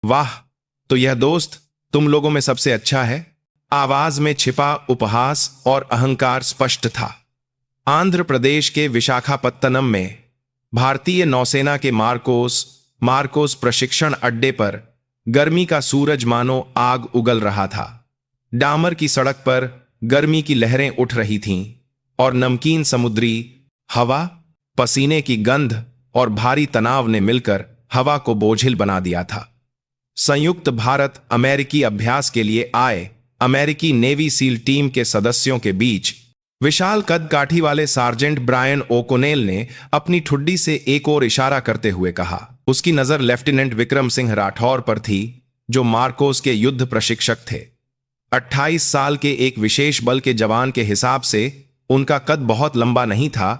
वाह, तो यह दोस्त तुम लोगों में सबसे अच्छा है। आवाज में छिपा उपहास और अहंकार स्पष्ट था। आंध्र प्रदेश के विशाखापत्तनम में भारतीय नौसेना के मार्कोस मार्कोस प्रशिक्षण अड्डे पर गर्मी का सूरज मानो आग उगल रहा था। डामर की सड़क पर गर्मी की लहरें उठ रही थीं और नमकीन समुद्री हवा, पसीने की गंध और भारी तनाव ने मिलकर हवा को बोझिल बना दिया था। संयुक्त भारत अमेरिकी अभ्यास के लिए आए अमेरिकी नेवी सील टीम के सदस्यों के बीच विशाल कद काठी वाले सार्जेंट ब्रायन ओकोनेल ने अपनी ठुड्डी से एक और इशारा करते हुए कहा। उसकी नजर लेफ्टिनेंट विक्रम सिंह राठौर पर थी, जो मार्कोस के युद्ध प्रशिक्षक थे। 28 साल के एक विशेष बल के जवान के हिसाब से उनका कद बहुत लंबा नहीं था।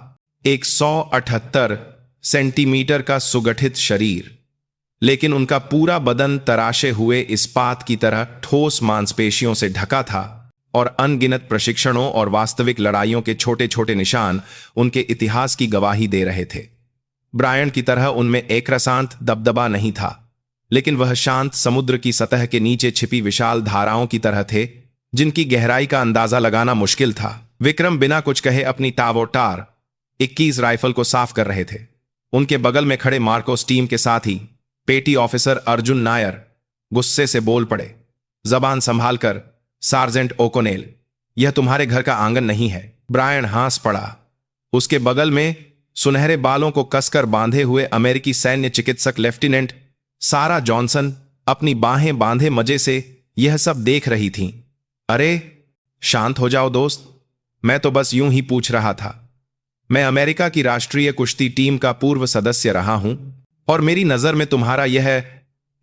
178 सेंटीमीटर का सुगठित शरीर, लेकिन उनका पूरा बदन तराशे हुए इस्पात की तरह ठोस मांसपेशियों से ढका था और अनगिनत प्रशिक्षणों और वास्तविक लड़ाइयों के छोटे छोटे निशान उनके इतिहास की गवाही दे रहे थे। ब्रायन की तरह उनमें एक रसांत दबदबा नहीं था, लेकिन वह शांत समुद्र की सतह के नीचे छिपी विशाल धाराओं की तरह थे, जिनकी गहराई का अंदाजा लगाना मुश्किल था। विक्रम बिना कुछ कहे अपनी टावोटार 21 राइफल को साफ कर रहे थे। उनके बगल में खड़े मार्कोस टीम के साथी पेटी ऑफिसर अर्जुन नायर गुस्से से बोल पड़े, जबान संभाल कर सार्जेंट ओकोनेल, यह तुम्हारे घर का आंगन नहीं है। ब्रायन हंस पड़ा। उसके बगल में सुनहरे बालों को कसकर बांधे हुए अमेरिकी सैन्य चिकित्सक लेफ्टिनेंट सारा जॉनसन अपनी बाहें बांधे मजे से यह सब देख रही थीं। अरे शांत हो जाओ दोस्त, मैं तो बस यूं ही पूछ रहा था। मैं अमेरिका की राष्ट्रीय कुश्ती टीम का पूर्व सदस्य रहा हूं और मेरी नजर में तुम्हारा यह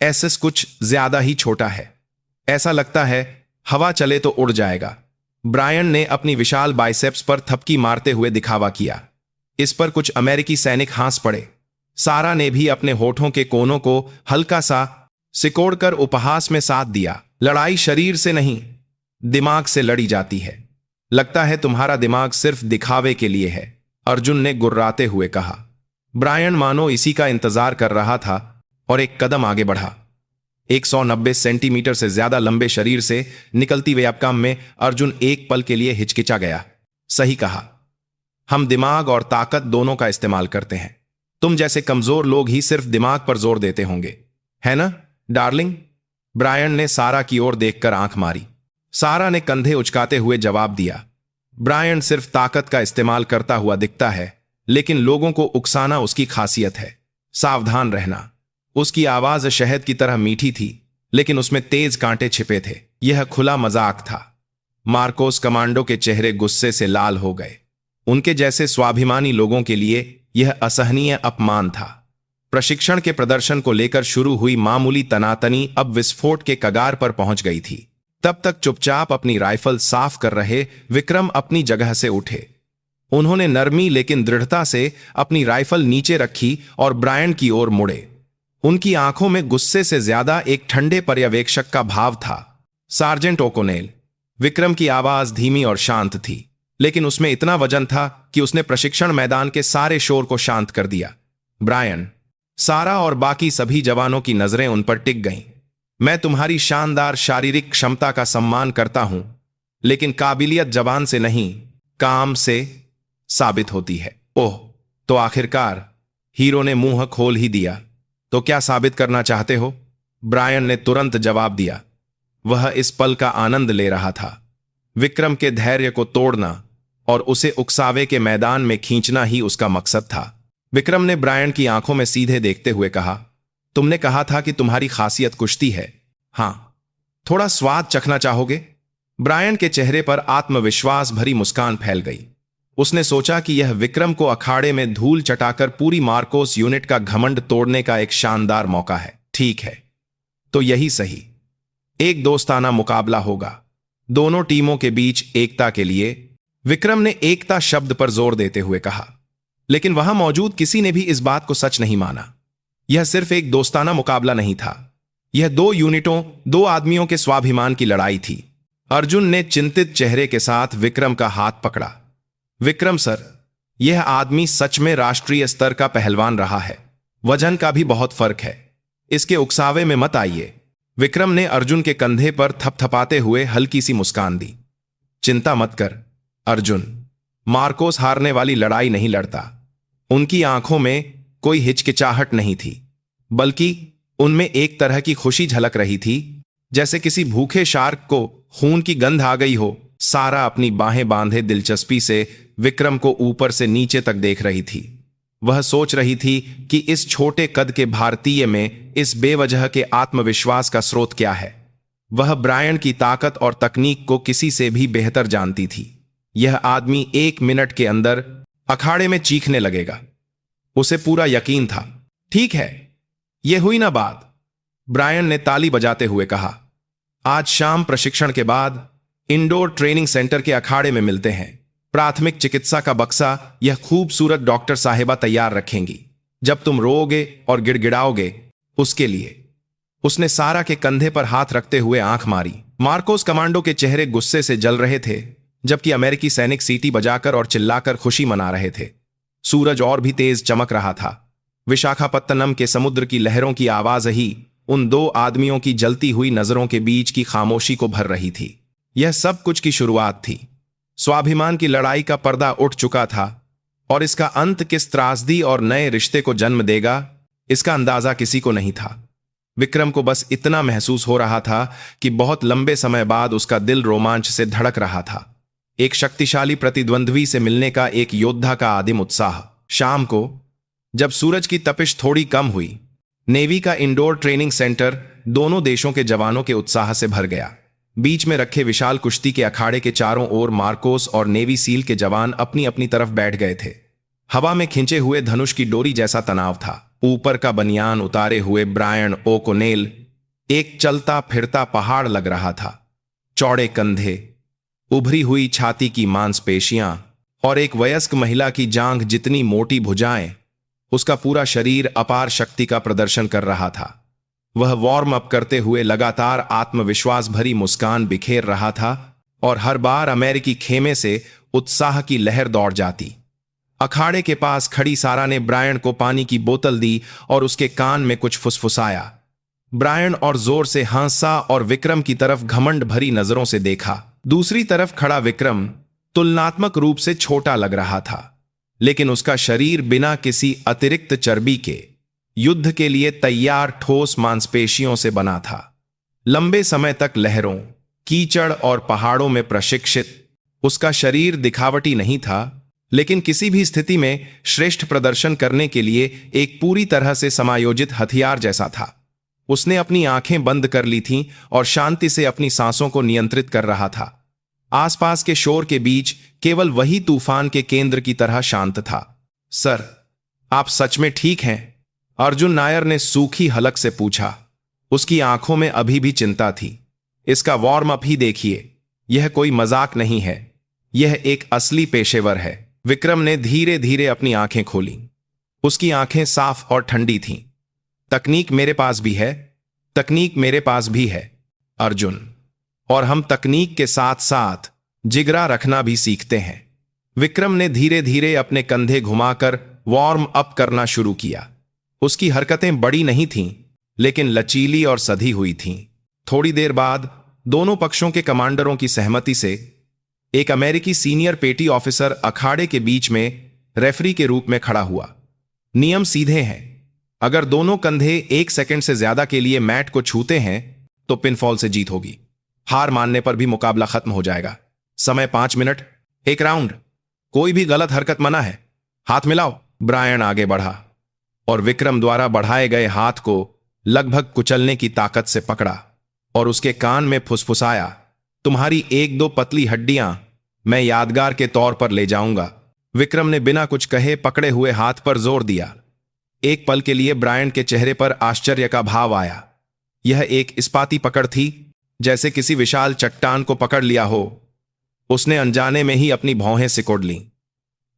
एसएस कुछ ज्यादा ही छोटा है। ऐसा लगता है हवा चले तो उड़ जाएगा। ब्रायन ने अपनी विशाल बाइसेप्स पर थपकी मारते हुए दिखावा किया। इस पर कुछ अमेरिकी सैनिक हंस पड़े। सारा ने भी अपने होठों के कोनों को हल्का सा सिकोड़कर उपहास में साथ दिया। लड़ाई शरीर से नहीं, दिमाग से लड़ी जाती है। लगता है तुम्हारा दिमाग सिर्फ दिखावे के लिए है, अर्जुन ने गुर्राते हुए कहा। ब्रायन मानो इसी का इंतजार कर रहा था और एक कदम आगे बढ़ा। 190 सेंटीमीटर से ज्यादा लंबे शरीर से निकलती वेबकाम में अर्जुन एक पल के लिए हिचकिचा गया। सही कहा, हम दिमाग और ताकत दोनों का इस्तेमाल करते हैं। तुम जैसे कमजोर लोग ही सिर्फ दिमाग पर जोर देते होंगे, है ना डार्लिंग? ब्रायन ने सारा की ओर देखकर आंख मारी। सारा ने कंधे उचकाते हुए जवाब दिया, ब्रायन सिर्फ ताकत का इस्तेमाल करता हुआ दिखता है, लेकिन लोगों को उकसाना उसकी खासियत है। सावधान रहना। उसकी आवाज शहद की तरह मीठी थी, लेकिन उसमें तेज कांटे छिपे थे। यह खुला मजाक था। मार्कोस कमांडो के चेहरे गुस्से से लाल हो गए। उनके जैसे स्वाभिमानी लोगों के लिए यह असहनीय अपमान था। प्रशिक्षण के प्रदर्शन को लेकर शुरू हुई मामूली तनातनी अब विस्फोट के कगार पर पहुंच गई थी। तब तक चुपचाप अपनी राइफल साफ कर रहे विक्रम अपनी जगह से उठे। उन्होंने नरमी लेकिन दृढ़ता से अपनी राइफल नीचे रखी और ब्रायन की ओर मुड़े। उनकी आंखों में गुस्से से ज्यादा एक ठंडे पर्यवेक्षक का भाव था। सार्जेंट ओकोनेल। विक्रम की आवाज धीमी और शांत थी, लेकिन उसमें इतना वजन था कि उसने प्रशिक्षण मैदान के सारे शोर को शांत कर दिया। ब्रायन, सारा और बाकी सभी जवानों की नजरें उन पर टिक गईं। मैं तुम्हारी शानदार शारीरिक क्षमता का सम्मान करता हूं, लेकिन काबिलियत जवान से नहीं, काम से साबित होती है। ओह, तो आखिरकार हीरो ने मुंह खोल ही दिया। तो क्या साबित करना चाहते हो? ब्रायन ने तुरंत जवाब दिया। वह इस पल का आनंद ले रहा था। विक्रम के धैर्य को तोड़ना और उसे उकसावे के मैदान में खींचना ही उसका मकसद था। विक्रम ने ब्रायन की आंखों में सीधे देखते हुए कहा, तुमने कहा था कि तुम्हारी खासियत कुश्ती है। हां, थोड़ा स्वाद चखना चाहोगे? ब्रायन के चेहरे पर आत्मविश्वास भरी मुस्कान फैल गई। उसने सोचा कि यह विक्रम को अखाड़े में धूल चटाकर पूरी मार्कोस यूनिट का घमंड तोड़ने का एक शानदार मौका है। ठीक है, तो यही सही। एक दोस्ताना मुकाबला होगा, दोनों टीमों के बीच एकता के लिए। विक्रम ने एकता शब्द पर जोर देते हुए कहा, लेकिन वहां मौजूद किसी ने भी इस बात को सच नहीं माना। यह सिर्फ एक दोस्ताना मुकाबला नहीं था, यह दो यूनिटों, दो आदमियों के स्वाभिमान की लड़ाई थी। अर्जुन ने चिंतित चेहरे के साथ विक्रम का हाथ पकड़ा। विक्रम सर, यह आदमी सच में राष्ट्रीय स्तर का पहलवान रहा है। वजन का भी बहुत फर्क है। इसके उकसावे में मत आइए। विक्रम ने अर्जुन के कंधे पर थपथपाते हुए हल्की सी मुस्कान दी। चिंता मत कर अर्जुन, मार्कोस हारने वाली लड़ाई नहीं लड़ता। उनकी आंखों में कोई हिचकिचाहट नहीं थी, बल्कि उनमें एक तरह की खुशी झलक रही थी, जैसे किसी भूखे शार्क को खून की गंध आ गई हो। सारा अपनी बाहें बांधे दिलचस्पी से विक्रम को ऊपर से नीचे तक देख रही थी। वह सोच रही थी कि इस छोटे कद के भारतीय में इस बेवजह के आत्मविश्वास का स्रोत क्या है। वह ब्रायन की ताकत और तकनीक को किसी से भी बेहतर जानती थी। यह आदमी 1 मिनट के अंदर अखाड़े में चीखने लगेगा, उसे पूरा यकीन था। ठीक है, यह हुई ना बात, ब्रायन ने ताली बजाते हुए कहा। आज शाम प्रशिक्षण के बाद इंडोर ट्रेनिंग सेंटर के अखाड़े में मिलते हैं। प्राथमिक चिकित्सा का बक्सा यह खूबसूरत डॉक्टर साहिबा तैयार रखेंगी। जब तुम रोओगे और गिड़गिड़ाओगे उसके लिए। उसने सारा के कंधे पर हाथ रखते हुए आंख मारी। मार्कोस कमांडो के चेहरे गुस्से से जल रहे थे, जबकि अमेरिकी सैनिक सीटी बजाकर और चिल्लाकर खुशी मना रहे थे। सूरज और भी तेज चमक रहा था। विशाखापत्तनम के समुद्र की लहरों की आवाज ही उन 2 आदमियों की जलती हुई नजरों के बीच की खामोशी को भर रही थी। यह सब कुछ की शुरुआत थी। स्वाभिमान की लड़ाई का पर्दा उठ चुका था, और इसका अंत किस त्रासदी और नए रिश्ते को जन्म देगा, इसका अंदाजा किसी को नहीं था। विक्रम को बस इतना महसूस हो रहा था कि बहुत लंबे समय बाद उसका दिल रोमांच से धड़क रहा था। एक शक्तिशाली प्रतिद्वंद्वी से मिलने का एक योद्धा का आदिम उत्साह। शाम को जब सूरज की तपिश थोड़ी कम हुई, नेवी का इंडोर ट्रेनिंग सेंटर दोनों देशों के जवानों के उत्साह से भर गया। बीच में रखे विशाल कुश्ती के अखाड़े के चारों ओर मार्कोस और नेवी सील के जवान अपनी अपनी तरफ बैठ गए थे। हवा में खिंचे हुए धनुष की डोरी जैसा तनाव था। ऊपर का बनियान उतारे हुए ब्रायन ओ'कोनेल एक चलता फिरता पहाड़ लग रहा था। चौड़े कंधे, उभरी हुई छाती की मांसपेशियां और एक वयस्क महिला की जांघ जितनी मोटी भुजाएं, उसका पूरा शरीर अपार शक्ति का प्रदर्शन कर रहा था। वह वार्म अप करते हुए लगातार आत्मविश्वास भरी मुस्कान बिखेर रहा था, और हर बार अमेरिकी खेमे से उत्साह की लहर दौड़ जाती। अखाड़े के पास खड़ी सारा ने ब्रायन को पानी की बोतल दी और उसके कान में कुछ फुसफुसाया। ब्रायन और जोर से हंसा और विक्रम की तरफ घमंड भरी नजरों से देखा। दूसरी तरफ खड़ा विक्रम तुलनात्मक रूप से छोटा लग रहा था, लेकिन उसका शरीर बिना किसी अतिरिक्त चर्बी के युद्ध के लिए तैयार ठोस मांसपेशियों से बना था। लंबे समय तक लहरों, कीचड़ और पहाड़ों में प्रशिक्षित उसका शरीर दिखावटी नहीं था, लेकिन किसी भी स्थिति में श्रेष्ठ प्रदर्शन करने के लिए एक पूरी तरह से समायोजित हथियार जैसा था। उसने अपनी आंखें बंद कर ली थीं और शांति से अपनी सांसों को नियंत्रित कर रहा था। आसपास के शोर के बीच केवल वही तूफान के केंद्र की तरह शांत था। सर, आप सच में ठीक हैं? अर्जुन नायर ने सूखी हलक से पूछा। उसकी आंखों में अभी भी चिंता थी। इसका वार्म अप ही देखिए, यह कोई मजाक नहीं है, यह एक असली पेशेवर है। विक्रम ने धीरे धीरे अपनी आंखें खोली। उसकी आंखें साफ और ठंडी थीं। तकनीक मेरे पास भी है, तकनीक मेरे पास भी है अर्जुन, और हम तकनीक के साथ साथ जिगरा रखना भी सीखते हैं। विक्रम ने धीरे धीरे अपने कंधे घुमाकर वार्म अप करना शुरू किया। उसकी हरकतें बड़ी नहीं थीं, लेकिन लचीली और सधी हुई थीं। थोड़ी देर बाद दोनों पक्षों के कमांडरों की सहमति से एक अमेरिकी सीनियर पेटी ऑफिसर अखाड़े के बीच में रेफरी के रूप में खड़ा हुआ। नियम सीधे हैं। अगर दोनों कंधे 1 सेकंड से ज्यादा के लिए मैट को छूते हैं तो पिनफॉल से जीत होगी। हार मानने पर भी मुकाबला खत्म हो जाएगा। समय 5 मिनट, 1 राउंड। कोई भी गलत हरकत मना है। हाथ मिलाओ। ब्रायन आगे बढ़ा और विक्रम द्वारा बढ़ाए गए हाथ को लगभग कुचलने की ताकत से पकड़ा और उसके कान में फुसफुसाया, तुम्हारी 1-2 पतली हड्डियां मैं यादगार के तौर पर ले जाऊंगा। विक्रम ने बिना कुछ कहे पकड़े हुए हाथ पर जोर दिया। एक पल के लिए ब्रायन के चेहरे पर आश्चर्य का भाव आया। यह एक इस्पाती पकड़ थी, जैसे किसी विशाल चट्टान को पकड़ लिया हो। उसने अनजाने में ही अपनी भौहें सिकोड़ लीं।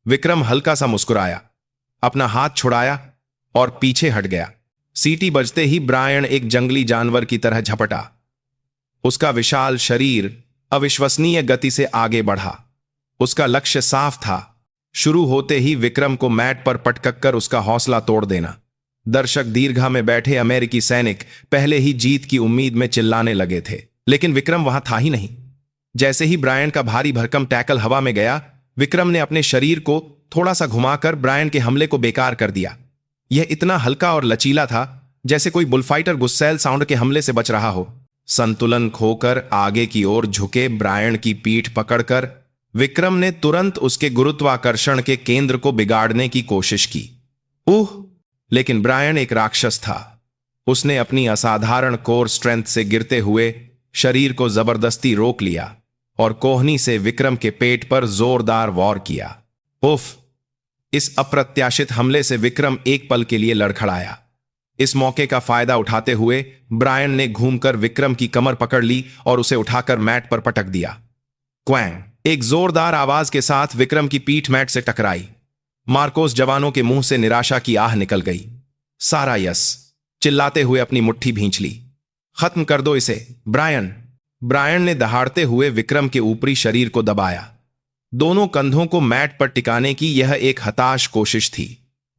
विक्रम हल्का सा मुस्कुराया, अपना हाथ छुड़ाया और पीछे हट गया। सीटी बजते ही ब्रायन एक जंगली जानवर की तरह झपटा। उसका विशाल शरीर अविश्वसनीय गति से आगे बढ़ा। उसका लक्ष्य साफ था, शुरू होते ही विक्रम को मैट पर पटक कर उसका हौसला तोड़ देना। दर्शक दीर्घा में बैठे अमेरिकी सैनिक पहले ही जीत की उम्मीद में चिल्लाने लगे थे, लेकिन विक्रम वहां था ही नहीं। जैसे ही ब्रायन का भारी भरकम टैकल हवा में गया, विक्रम ने अपने शरीर को थोड़ा सा घुमाकर ब्रायन के हमले को बेकार कर दिया। यह इतना हल्का और लचीला था जैसे कोई बुलफाइटर गुस्सैल साउंड के हमले से बच रहा हो। संतुलन खोकर आगे की ओर झुके ब्रायन की पीठ पकड़कर विक्रम ने तुरंत उसके गुरुत्वाकर्षण के केंद्र को बिगाड़ने की कोशिश की। लेकिन ब्रायन एक राक्षस था। उसने अपनी असाधारण कोर स्ट्रेंथ से गिरते हुए शरीर को जबरदस्ती रोक लिया और कोहनी से विक्रम के पेट पर जोरदार वार किया। इस अप्रत्याशित हमले से विक्रम एक पल के लिए लड़खड़ाया। इस मौके का फायदा उठाते हुए ब्रायन ने घूमकर विक्रम की कमर पकड़ ली और उसे उठाकर मैट पर पटक दिया। क्वैंग! एक जोरदार आवाज के साथ विक्रम की पीठ मैट से टकराई। मार्कोस जवानों के मुंह से निराशा की आह निकल गई। सारा यस! चिल्लाते हुए अपनी मुट्ठी भींच ली। खत्म कर दो इसे, ब्रायन! ब्रायन ने दहाड़ते हुए विक्रम के ऊपरी शरीर को दबाया। दोनों कंधों को मैट पर टिकाने की यह एक हताश कोशिश थी।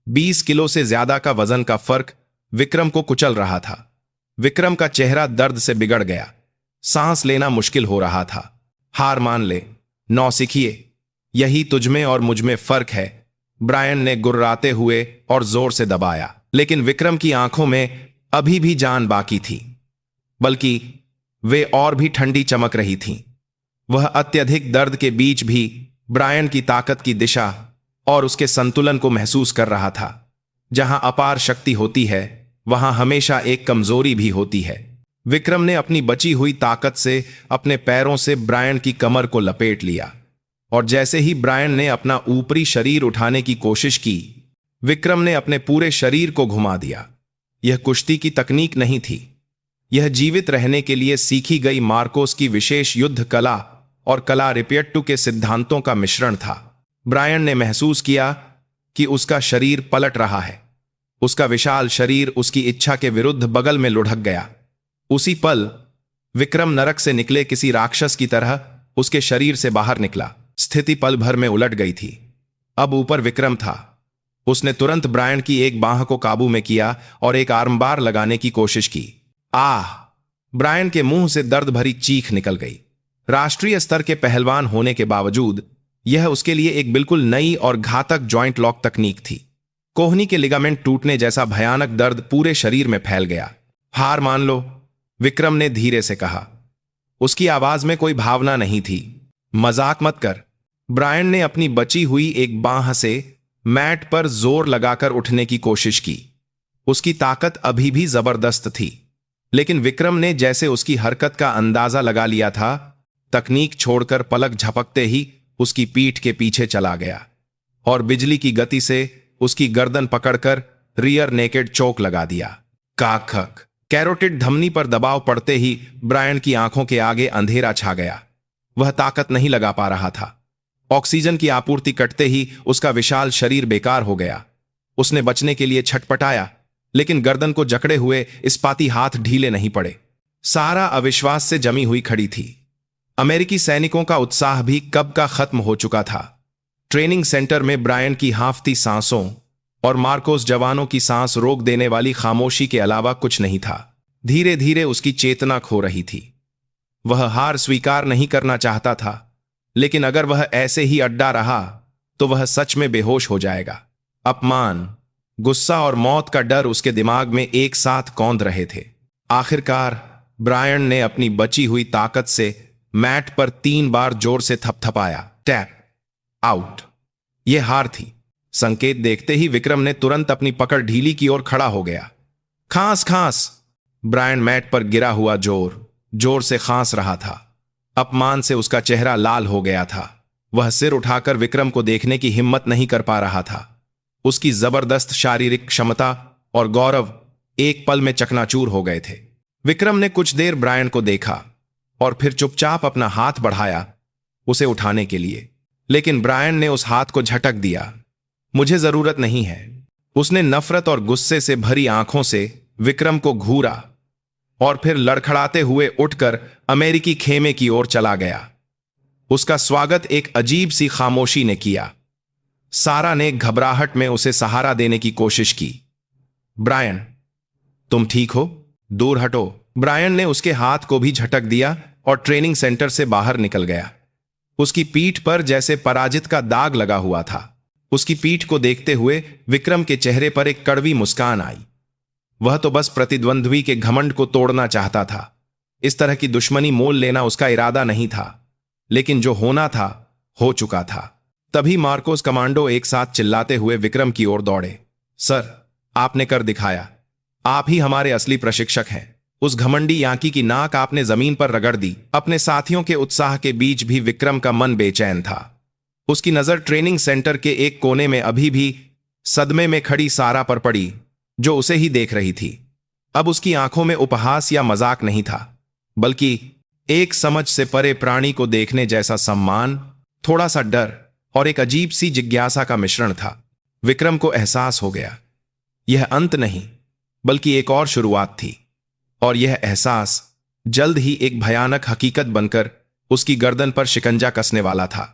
20 किलो से ज्यादा का वजन का फर्क विक्रम को कुचल रहा था। विक्रम का चेहरा दर्द से बिगड़ गया। सांस लेना मुश्किल हो रहा था। हार मान ले, नौसिखिए, यही तुझमें और मुझमें फर्क है, ब्रायन ने गुर्राते हुए और जोर से दबाया। लेकिन विक्रम की आंखों में अभी भी जान बाकी थी, बल्कि वे और भी ठंडी चमक रही थीं। वह अत्यधिक दर्द के बीच भी ब्रायन की ताकत की दिशा और उसके संतुलन को महसूस कर रहा था। जहां अपार शक्ति होती है, वहां हमेशा एक कमजोरी भी होती है। विक्रम ने अपनी बची हुई ताकत से अपने पैरों से ब्रायन की कमर को लपेट लिया और जैसे ही ब्रायन ने अपना ऊपरी शरीर उठाने की कोशिश की, विक्रम ने अपने पूरे शरीर को घुमा दिया। यह कुश्ती की तकनीक नहीं थी, यह जीवित रहने के लिए सीखी गई मार्कोस की विशेष युद्ध कला और कला रिपेट्टू के सिद्धांतों का मिश्रण था। ब्रायन ने महसूस किया कि उसका शरीर पलट रहा है। उसका विशाल शरीर उसकी इच्छा के विरुद्ध बगल में लुढ़क गया। उसी पल विक्रम नरक से निकले किसी राक्षस की तरह उसके शरीर से बाहर निकला। स्थिति पल भर में उलट गई थी। अब ऊपर विक्रम था। उसने तुरंत ब्रायन की एक बांह को काबू में किया और एक आर्मबार लगाने की कोशिश की। ब्रायन के मुंह से दर्द भरी चीख निकल गई। राष्ट्रीय स्तर के पहलवान होने के बावजूद यह उसके लिए एक बिल्कुल नई और घातक जॉइंट लॉक तकनीक थी। कोहनी के लिगामेंट टूटने जैसा भयानक दर्द पूरे शरीर में फैल गया। हार मान लो, विक्रम ने धीरे से कहा। उसकी आवाज में कोई भावना नहीं थी। मजाक मत कर। ब्रायन ने अपनी बची हुई एक बांह से मैट पर जोर लगाकर उठने की कोशिश की। उसकी ताकत अभी भी जबरदस्त थी, लेकिन विक्रम ने जैसे उसकी हरकत का अंदाजा लगा लिया था, तकनीक छोड़कर पलक झपकते ही उसकी पीठ के पीछे चला गया और बिजली की गति से उसकी गर्दन पकड़कर रियर नेकेड चोक लगा दिया। काखक! कैरोटिड धमनी पर दबाव पड़ते ही ब्रायन की आंखों के आगे अंधेरा छा गया। वह ताकत नहीं लगा पा रहा था। ऑक्सीजन की आपूर्ति कटते ही उसका विशाल शरीर बेकार हो गया। उसने बचने के लिए छटपटाया, लेकिन गर्दन को जकड़े हुए इस्पाती हाथ ढीले नहीं पड़े। सारा अविश्वास से जमी हुई खड़ी थी। अमेरिकी सैनिकों का उत्साह भी कब का खत्म हो चुका था। ट्रेनिंग सेंटर में ब्रायन की हांफती सांसों और मार्कोस जवानों की सांस रोक देने वाली खामोशी के अलावा कुछ नहीं था। धीरे धीरे उसकी चेतना खो रही थी। वह हार स्वीकार नहीं करना चाहता था, लेकिन अगर वह ऐसे ही अड्डा रहा तो वह सच में बेहोश हो जाएगा। अपमान, गुस्सा और मौत का डर उसके दिमाग में एक साथ कौंध रहे थे। आखिरकार ब्रायन ने अपनी बची हुई ताकत से मैट पर 3 बार जोर से थपथपाया। टैप! आउट! यह हार थी। संकेत देखते ही विक्रम ने तुरंत अपनी पकड़ ढीली की ओर खड़ा हो गया। खांस खांस! ब्रायन मैट पर गिरा हुआ जोर जोर से खांस रहा था। अपमान से उसका चेहरा लाल हो गया था। वह सिर उठाकर विक्रम को देखने की हिम्मत नहीं कर पा रहा था। उसकी जबरदस्त शारीरिक क्षमता और गौरव एक पल में चकनाचूर हो गए थे। विक्रम ने कुछ देर ब्रायन को देखा और फिर चुपचाप अपना हाथ बढ़ाया उसे उठाने के लिए, लेकिन ब्रायन ने उस हाथ को झटक दिया। मुझे जरूरत नहीं है। उसने नफरत और गुस्से से भरी आंखों से विक्रम को घूरा और फिर लड़खड़ाते हुए उठकर अमेरिकी खेमे की ओर चला गया। उसका स्वागत एक अजीब सी खामोशी ने किया। सारा ने घबराहट में उसे सहारा देने की कोशिश की, ब्रायन, तुम ठीक हो? दूर हटो। ब्रायन ने उसके हाथ को भी झटक दिया और ट्रेनिंग सेंटर से बाहर निकल गया। उसकी पीठ पर जैसे पराजित का दाग लगा हुआ था। उसकी पीठ को देखते हुए विक्रम के चेहरे पर एक कड़वी मुस्कान आई। वह तो बस प्रतिद्वंद्वी के घमंड को तोड़ना चाहता था। इस तरह की दुश्मनी मोल लेना उसका इरादा नहीं था, लेकिन जो होना था हो चुका था। तभी मार्कोस कमांडो एक साथ चिल्लाते हुए विक्रम की ओर दौड़े। सर, आपने कर दिखाया। आप ही हमारे असली प्रशिक्षक हैं। उस घमंडी याकी की नाक आपने जमीन पर रगड़ दी। अपने साथियों के उत्साह के बीच भी विक्रम का मन बेचैन था। उसकी नजर ट्रेनिंग सेंटर के एक कोने में अभी भी सदमे में खड़ी सारा पर पड़ी, जो उसे ही देख रही थी। अब उसकी आंखों में उपहास या मजाक नहीं था, बल्कि एक समझ से परे प्राणी को देखने जैसा सम्मान, थोड़ा सा डर और एक अजीब सी जिज्ञासा का मिश्रण था। विक्रम को एहसास हो गया, यह अंत नहीं बल्कि एक और शुरुआत थी, और यह एहसास जल्द ही एक भयानक हकीकत बनकर उसकी गर्दन पर शिकंजा कसने वाला था।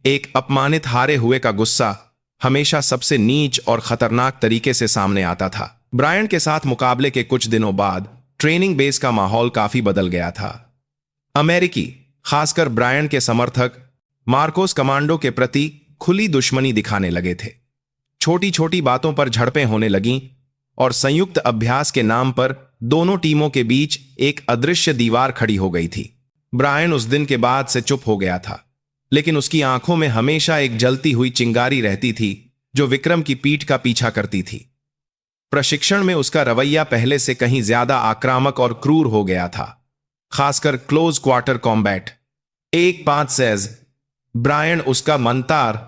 एक अपमानित हारे हुए का गुस्सा हमेशा सबसे नीच और खतरनाक तरीके से सामने आता था। ब्रायन के साथ मुकाबले के कुछ दिनों बाद ट्रेनिंग बेस का माहौल काफी बदल गया था। अमेरिकी, खासकर ब्रायन के समर्थक मार्कोस कमांडो के प्रति खुली दुश्मनी दिखाने लगे थे। छोटी छोटी बातों पर झड़पें होने लगीं और संयुक्त अभ्यास के नाम पर दोनों टीमों के बीच एक अदृश्य दीवार खड़ी हो गई थी। ब्रायन उस दिन के बाद से चुप हो गया था, लेकिन उसकी आंखों में हमेशा एक जलती हुई चिंगारी रहती थी जो विक्रम की पीठ का पीछा करती थी। प्रशिक्षण में उसका रवैया पहले से कहीं ज्यादा आक्रामक और क्रूर हो गया था, खासकर close quarter combat. 1-5 says Brian उसका मंतार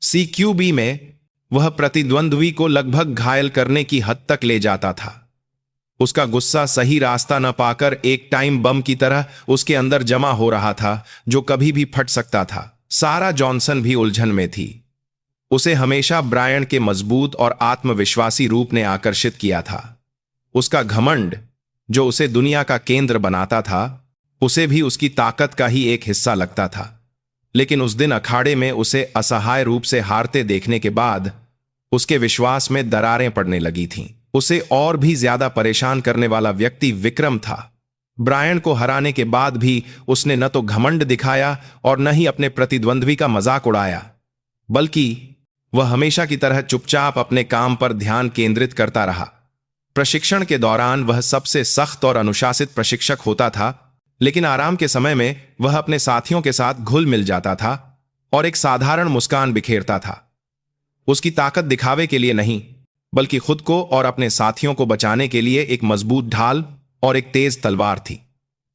CQB में वह प्रतिद्वंद्वी को लगभग घायल करने की हद तक ले जाता था। उसका गुस्सा सही रास्ता न पाकर एक टाइम बम की तरह उसके अंदर जमा हो रहा था, जो कभी भी फट सकता था। सारा जॉनसन भी उलझन में थी। उसे हमेशा ब्रायन के मजबूत और आत्मविश्वासी रूप ने आकर्षित किया था। उसका घमंड, जो उसे दुनिया का केंद्र बनाता था, उसे भी उसकी ताकत का ही एक हिस्सा लगता था। लेकिन उस दिन अखाड़े में उसे असहाय रूप से हारते देखने के बाद उसके विश्वास में दरारें पड़ने लगी थीं। उसे और भी ज्यादा परेशान करने वाला व्यक्ति विक्रम था। ब्रायन को हराने के बाद भी उसने न तो घमंड दिखाया और न ही अपने प्रतिद्वंद्वी का मजाक उड़ाया, बल्कि वह हमेशा की तरह चुपचाप अपने काम पर ध्यान केंद्रित करता रहा। प्रशिक्षण के दौरान वह सबसे सख्त और अनुशासित प्रशिक्षक होता था, लेकिन आराम के समय में वह अपने साथियों के साथ घुल मिल जाता था और एक साधारण मुस्कान बिखेरता था। उसकी ताकत दिखावे के लिए नहीं, बल्कि खुद को और अपने साथियों को बचाने के लिए एक मजबूत ढाल और एक तेज तलवार थी।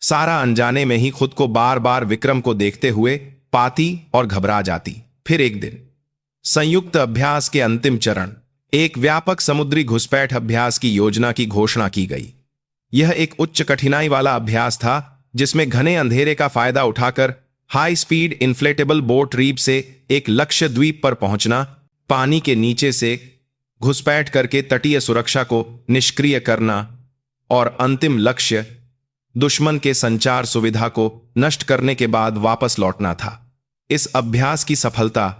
सारा अनजाने में ही खुद को बार बार विक्रम को देखते हुए पाती और घबरा जाती। फिर एक दिन संयुक्त अभ्यास के अंतिम चरण, एक व्यापक समुद्री घुसपैठ अभ्यास की योजना की घोषणा की गई। यह एक उच्च कठिनाई वाला अभ्यास था, जिसमें घने अंधेरे का फायदा उठाकर हाई स्पीड इन्फ्लेटेबल बोट रीब से एक लक्ष्य द्वीप पर पहुंचना, पानी के नीचे से घुसपैठ करके तटीय सुरक्षा को निष्क्रिय करना और अंतिम लक्ष्य दुश्मन के संचार सुविधा को नष्ट करने के बाद वापस लौटना था। इस अभ्यास की सफलता,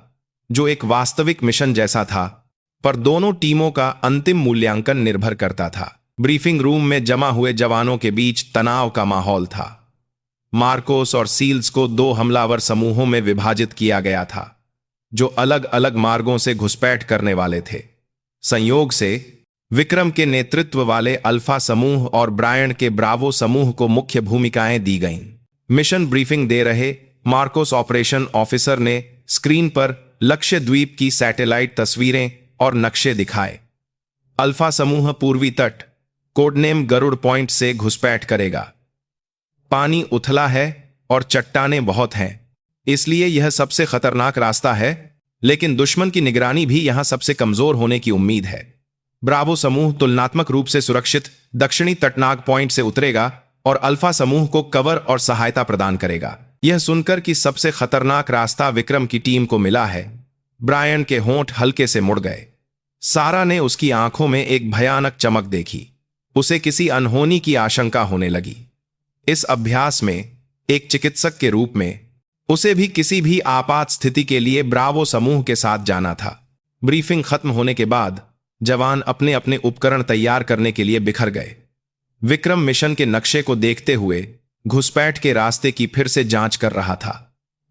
जो एक वास्तविक मिशन जैसा था, पर दोनों टीमों का अंतिम मूल्यांकन निर्भर करता था। ब्रीफिंग रूम में जमा हुए जवानों के बीच तनाव का माहौल था। मार्कोस और सील्स को 2 हमलावर समूहों में विभाजित किया गया था, जो अलग अलग मार्गों से घुसपैठ करने वाले थे। संयोग से विक्रम के नेतृत्व वाले अल्फा समूह और ब्रायन के ब्रावो समूह को मुख्य भूमिकाएं दी गईं। मिशन ब्रीफिंग दे रहे मार्कोस ऑपरेशन ऑफिसर ने स्क्रीन पर लक्ष्य द्वीप की सैटेलाइट तस्वीरें और नक्शे दिखाए। अल्फा समूह पूर्वी तट, कोडनेम गरुड़ पॉइंट से घुसपैठ करेगा। पानी उथला है और चट्टानें बहुत हैं, इसलिए यह सबसे खतरनाक रास्ता है, लेकिन दुश्मन की निगरानी भी यहां सबसे कमजोर होने की उम्मीद है। ब्रावो समूह तुलनात्मक रूप से सुरक्षित दक्षिणी तटनाग पॉइंट से उतरेगा और अल्फा समूह को कवर और सहायता प्रदान करेगा। यह सुनकर कि सबसे खतरनाक रास्ता विक्रम की टीम को मिला है, ब्रायन के होंठ हल्के से मुड़ गए। सारा ने उसकी आंखों में एक भयानक चमक देखी। उसे किसी अनहोनी की आशंका होने लगी। इस अभ्यास में एक चिकित्सक के रूप में उसे भी किसी भी आपात स्थिति के लिए ब्रावो समूह के साथ जाना था। ब्रीफिंग खत्म होने के बाद जवान अपने अपने उपकरण तैयार करने के लिए बिखर गए। विक्रम मिशन के नक्शे को देखते हुए घुसपैठ के रास्ते की फिर से जांच कर रहा था।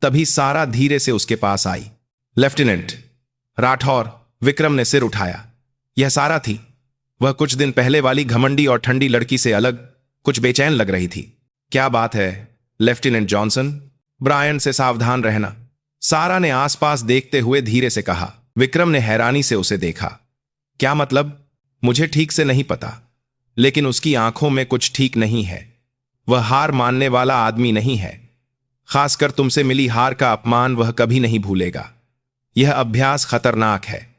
तभी सारा धीरे से उसके पास आई। लेफ्टिनेंट राठौर, विक्रम ने सिर उठाया। यह सारा थी। वह कुछ दिन पहले वाली घमंडी और ठंडी लड़की से अलग कुछ बेचैन लग रही थी। क्या बात है लेफ्टिनेंट जॉनसन? ब्रायन से सावधान रहना, सारा ने आसपास देखते हुए धीरे से कहा। विक्रम ने हैरानी से उसे देखा। क्या मतलब? मुझे ठीक से नहीं पता, लेकिन उसकी आंखों में कुछ ठीक नहीं है। वह हार मानने वाला आदमी नहीं है। खासकर तुमसे मिली हार का अपमान वह कभी नहीं भूलेगा। यह अभ्यास खतरनाक है।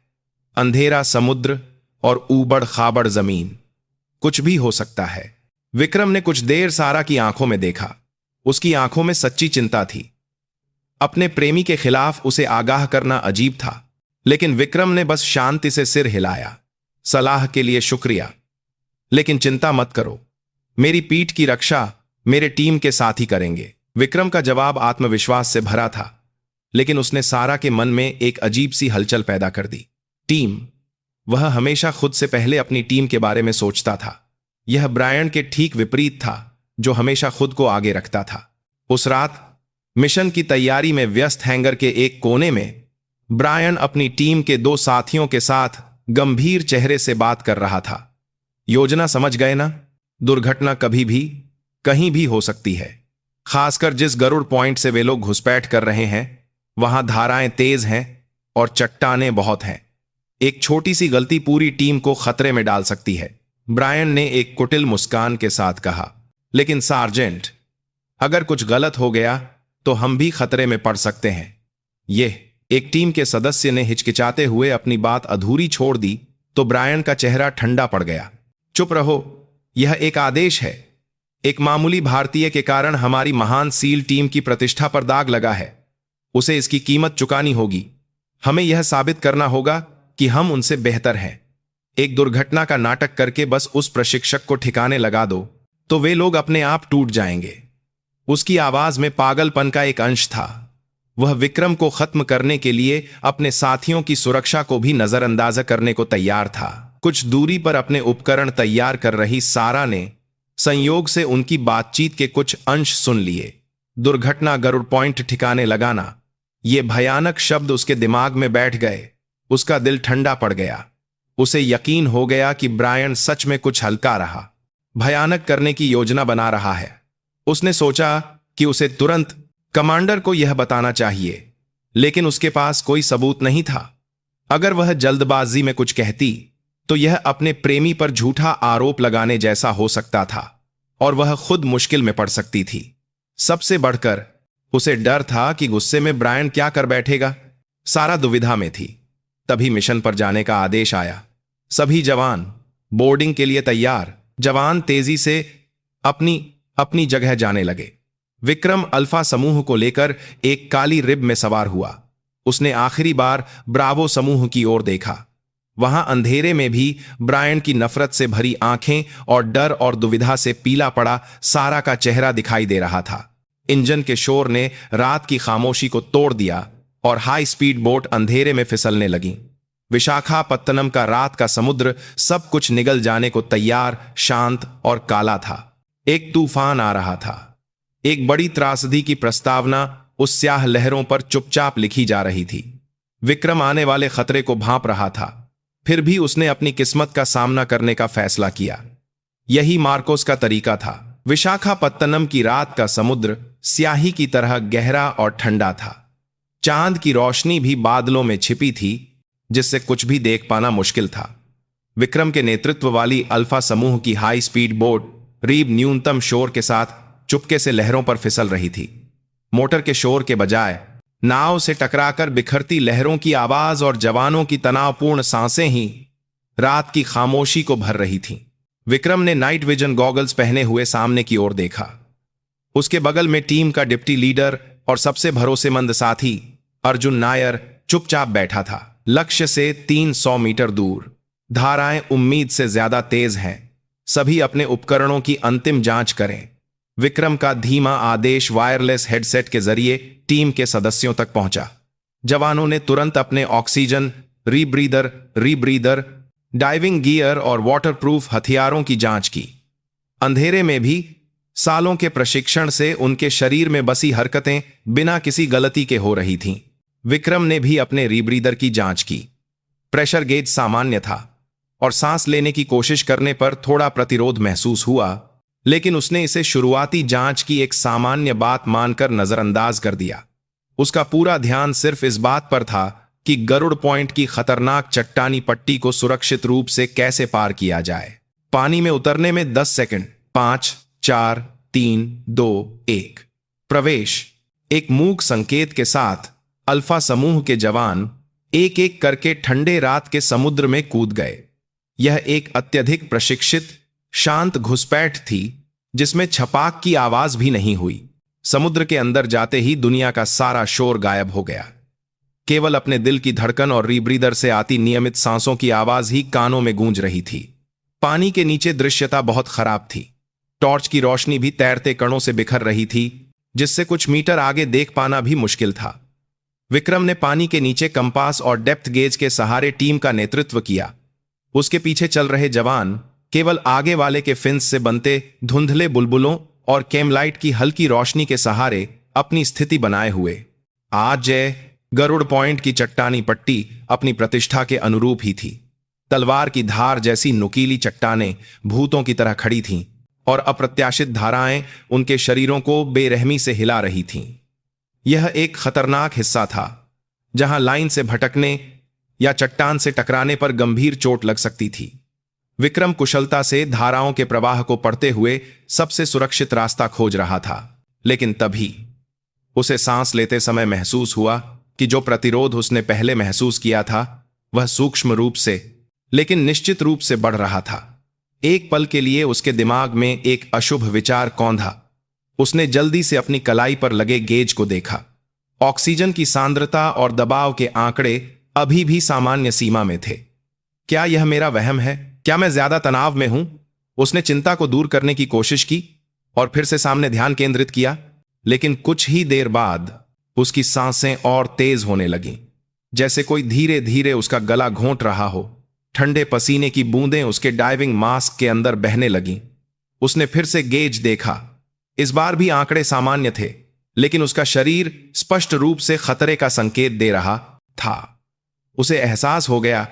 अंधेरा समुद्र और ऊबड़ खाबड़ जमीन, कुछ भी हो सकता है। विक्रम ने कुछ देर सारा की आंखों में देखा। उसकी आंखों में सच्ची चिंता थी। अपने प्रेमी के खिलाफ उसे आगाह करना अजीब था, लेकिन विक्रम ने बस शांति से सिर हिलाया। सलाह के लिए शुक्रिया, लेकिन चिंता मत करो। मेरी पीठ की रक्षा मेरे टीम के साथ ही करेंगे। विक्रम का जवाब आत्मविश्वास से भरा था, लेकिन उसने सारा के मन में एक अजीब सी हलचल पैदा कर दी। टीम? वह हमेशा खुद से पहले अपनी टीम के बारे में सोचता था। यह ब्रायन के ठीक विपरीत था, जो हमेशा खुद को आगे रखता था। उस रात मिशन की तैयारी में व्यस्त हैंगर के एक कोने में ब्रायन अपनी टीम के दो साथियों के साथ गंभीर चेहरे से बात कर रहा था। योजना समझ गए ना? दुर्घटना कभी भी कहीं भी हो सकती है। खासकर जिस गरुड़ पॉइंट से वे लोग घुसपैठ कर रहे हैं, वहां धाराएं तेज हैं और चट्टानें बहुत हैं। एक छोटी सी गलती पूरी टीम को खतरे में डाल सकती है। ब्रायन ने एक कुटिल मुस्कान के साथ कहा। लेकिन सार्जेंट, अगर कुछ गलत हो गया तो हम भी खतरे में पड़ सकते हैं। एक टीम के सदस्य ने हिचकिचाते हुए अपनी बात अधूरी छोड़ दी तो ब्रायन का चेहरा ठंडा पड़ गया। चुप रहो, यह एक आदेश है। एक मामूली भारतीय के कारण हमारी महान सील टीम की प्रतिष्ठा पर दाग लगा है। उसे इसकी कीमत चुकानी होगी। हमें यह साबित करना होगा कि हम उनसे बेहतर हैं। एक दुर्घटना का नाटक करके बस उस प्रशिक्षक को ठिकाने लगा दो तो वे लोग अपने आप टूट जाएंगे। उसकी आवाज में पागलपन का एक अंश था। वह विक्रम को खत्म करने के लिए अपने साथियों की सुरक्षा को भी नजरअंदाज करने को तैयार था। कुछ दूरी पर अपने उपकरण तैयार कर रही सारा ने संयोग से उनकी बातचीत के कुछ अंश सुन लिए। दुर्घटना, गरुड़ पॉइंट ठिकाने लगाना, ये भयानक शब्द उसके दिमाग में बैठ गए। उसका दिल ठंडा पड़ गया। उसे यकीन हो गया कि ब्रायन सच में कुछ हल्का रहा, भयानक करने की योजना बना रहा है। उसने सोचा कि उसे तुरंत कमांडर को यह बताना चाहिए, लेकिन उसके पास कोई सबूत नहीं था। अगर वह जल्दबाजी में कुछ कहती तो यह अपने प्रेमी पर झूठा आरोप लगाने जैसा हो सकता था और वह खुद मुश्किल में पड़ सकती थी। सबसे बढ़कर उसे डर था कि गुस्से में ब्रायन क्या कर बैठेगा। सारा दुविधा में थी। तभी मिशन पर जाने का आदेश आया। सभी जवान बोर्डिंग के लिए तैयार। जवान तेजी से अपनी अपनी जगह जाने लगे। विक्रम अल्फा समूह को लेकर एक काली रिब में सवार हुआ। उसने आखिरी बार ब्रावो समूह की ओर देखा। वहां अंधेरे में भी ब्रायन की नफरत से भरी आंखें और डर और दुविधा से पीला पड़ा सारा का चेहरा दिखाई दे रहा था। इंजन के शोर ने रात की खामोशी को तोड़ दिया और हाई स्पीड बोट अंधेरे में फिसलने लगी। विशाखापत्तनम का रात का समुद्र सब कुछ निगल जाने को तैयार, शांत और काला था। एक तूफान आ रहा था। एक बड़ी त्रासदी की प्रस्तावना उस स्याह लहरों पर चुपचाप लिखी जा रही थी। विक्रम आने वाले खतरे को भांप रहा था, फिर भी उसने अपनी किस्मत का सामना करने का फैसला किया। यही मार्कोस का तरीका था। विशाखापत्तनम की रात का समुद्र स्याही की तरह गहरा और ठंडा था। चांद की रोशनी भी बादलों में छिपी थी, जिससे कुछ भी देख पाना मुश्किल था। विक्रम के नेतृत्व वाली अल्फा समूह की हाई स्पीड बोट रीब न्यूनतम शोर के साथ चुपके से लहरों पर फिसल रही थी। मोटर के शोर के बजाय नाव से टकराकर बिखरती लहरों की आवाज और जवानों की तनावपूर्ण सांसें ही रात की खामोशी को भर रही थीं। विक्रम ने नाइट विजन गॉगल्स पहने हुए सामने की ओर देखा। उसके बगल में टीम का डिप्टी लीडर और सबसे भरोसेमंद साथी अर्जुन नायर चुपचाप बैठा था। लक्ष्य से 300 मीटर दूर। धाराएं उम्मीद से ज्यादा तेज हैं। सभी अपने उपकरणों की अंतिम जांच करें। विक्रम का धीमा आदेश वायरलेस हेडसेट के जरिए टीम के सदस्यों तक पहुंचा। जवानों ने तुरंत अपने ऑक्सीजन रीब्रीदर डाइविंग गियर और वाटरप्रूफ हथियारों की जांच की। अंधेरे में भी सालों के प्रशिक्षण से उनके शरीर में बसी हरकतें बिना किसी गलती के हो रही थीं। विक्रम ने भी अपने रीब्रीदर की जांच की। प्रेशर गेज सामान्य था और सांस लेने की कोशिश करने पर थोड़ा प्रतिरोध महसूस हुआ, लेकिन उसने इसे शुरुआती जांच की एक सामान्य बात मानकर नजरअंदाज कर दिया। उसका पूरा ध्यान सिर्फ इस बात पर था कि गरुड़ पॉइंट की खतरनाक चट्टानी पट्टी को सुरक्षित रूप से कैसे पार किया जाए। पानी में उतरने में 10 सेकंड। 5, 4, 3, 2, 1। प्रवेश। एक मूक संकेत के साथ अल्फा समूह के जवान एक एक करके ठंडे रात के समुद्र में कूद गए। यह एक अत्यधिक प्रशिक्षित शांत घुसपैठ थी जिसमें छपाक की आवाज भी नहीं हुई। समुद्र के अंदर जाते ही दुनिया का सारा शोर गायब हो गया। केवल अपने दिल की धड़कन और रीब्रीदर से आती नियमित सांसों की आवाज ही कानों में गूंज रही थी। पानी के नीचे दृश्यता बहुत खराब थी। टॉर्च की रोशनी भी तैरते कणों से बिखर रही थी, जिससे कुछ मीटर आगे देख पाना भी मुश्किल था। विक्रम ने पानी के नीचे कंपास और डेप्थ गेज के सहारे टीम का नेतृत्व किया। उसके पीछे चल रहे जवान केवल आगे वाले के फिन्स से बनते धुंधले बुलबुलों और कैमलाइट की हल्की रोशनी के सहारे अपनी स्थिति बनाए हुए। आज जय गरुड़ पॉइंट की चट्टानी पट्टी अपनी प्रतिष्ठा के अनुरूप ही थी। तलवार की धार जैसी नुकीली चट्टानें भूतों की तरह खड़ी थीं और अप्रत्याशित धाराएं उनके शरीरों को बेरहमी से हिला रही थीं। यह एक खतरनाक हिस्सा था जहां लाइन से भटकने या चट्टान से टकराने पर गंभीर चोट लग सकती थी। विक्रम कुशलता से धाराओं के प्रवाह को पढ़ते हुए सबसे सुरक्षित रास्ता खोज रहा था, लेकिन तभी उसे सांस लेते समय महसूस हुआ कि जो प्रतिरोध उसने पहले महसूस किया था वह सूक्ष्म रूप से लेकिन निश्चित रूप से बढ़ रहा था। एक पल के लिए उसके दिमाग में एक अशुभ विचार कौंधा। उसने जल्दी से अपनी कलाई पर लगे गेज को देखा। ऑक्सीजन की सांद्रता और दबाव के आंकड़े अभी भी सामान्य सीमा में थे। क्या यह मेरा वहम है? क्या मैं ज्यादा तनाव में हूं? उसने चिंता को दूर करने की कोशिश की और फिर से सामने ध्यान केंद्रित किया, लेकिन कुछ ही देर बाद उसकी सांसें और तेज होने लगीं, जैसे कोई धीरे धीरे उसका गला घोंट रहा हो। ठंडे पसीने की बूंदें उसके डाइविंग मास्क के अंदर बहने लगीं। उसने फिर से गेज देखा। इस बार भी आंकड़े सामान्य थे, लेकिन उसका शरीर स्पष्ट रूप से खतरे का संकेत दे रहा था। उसे एहसास हो गया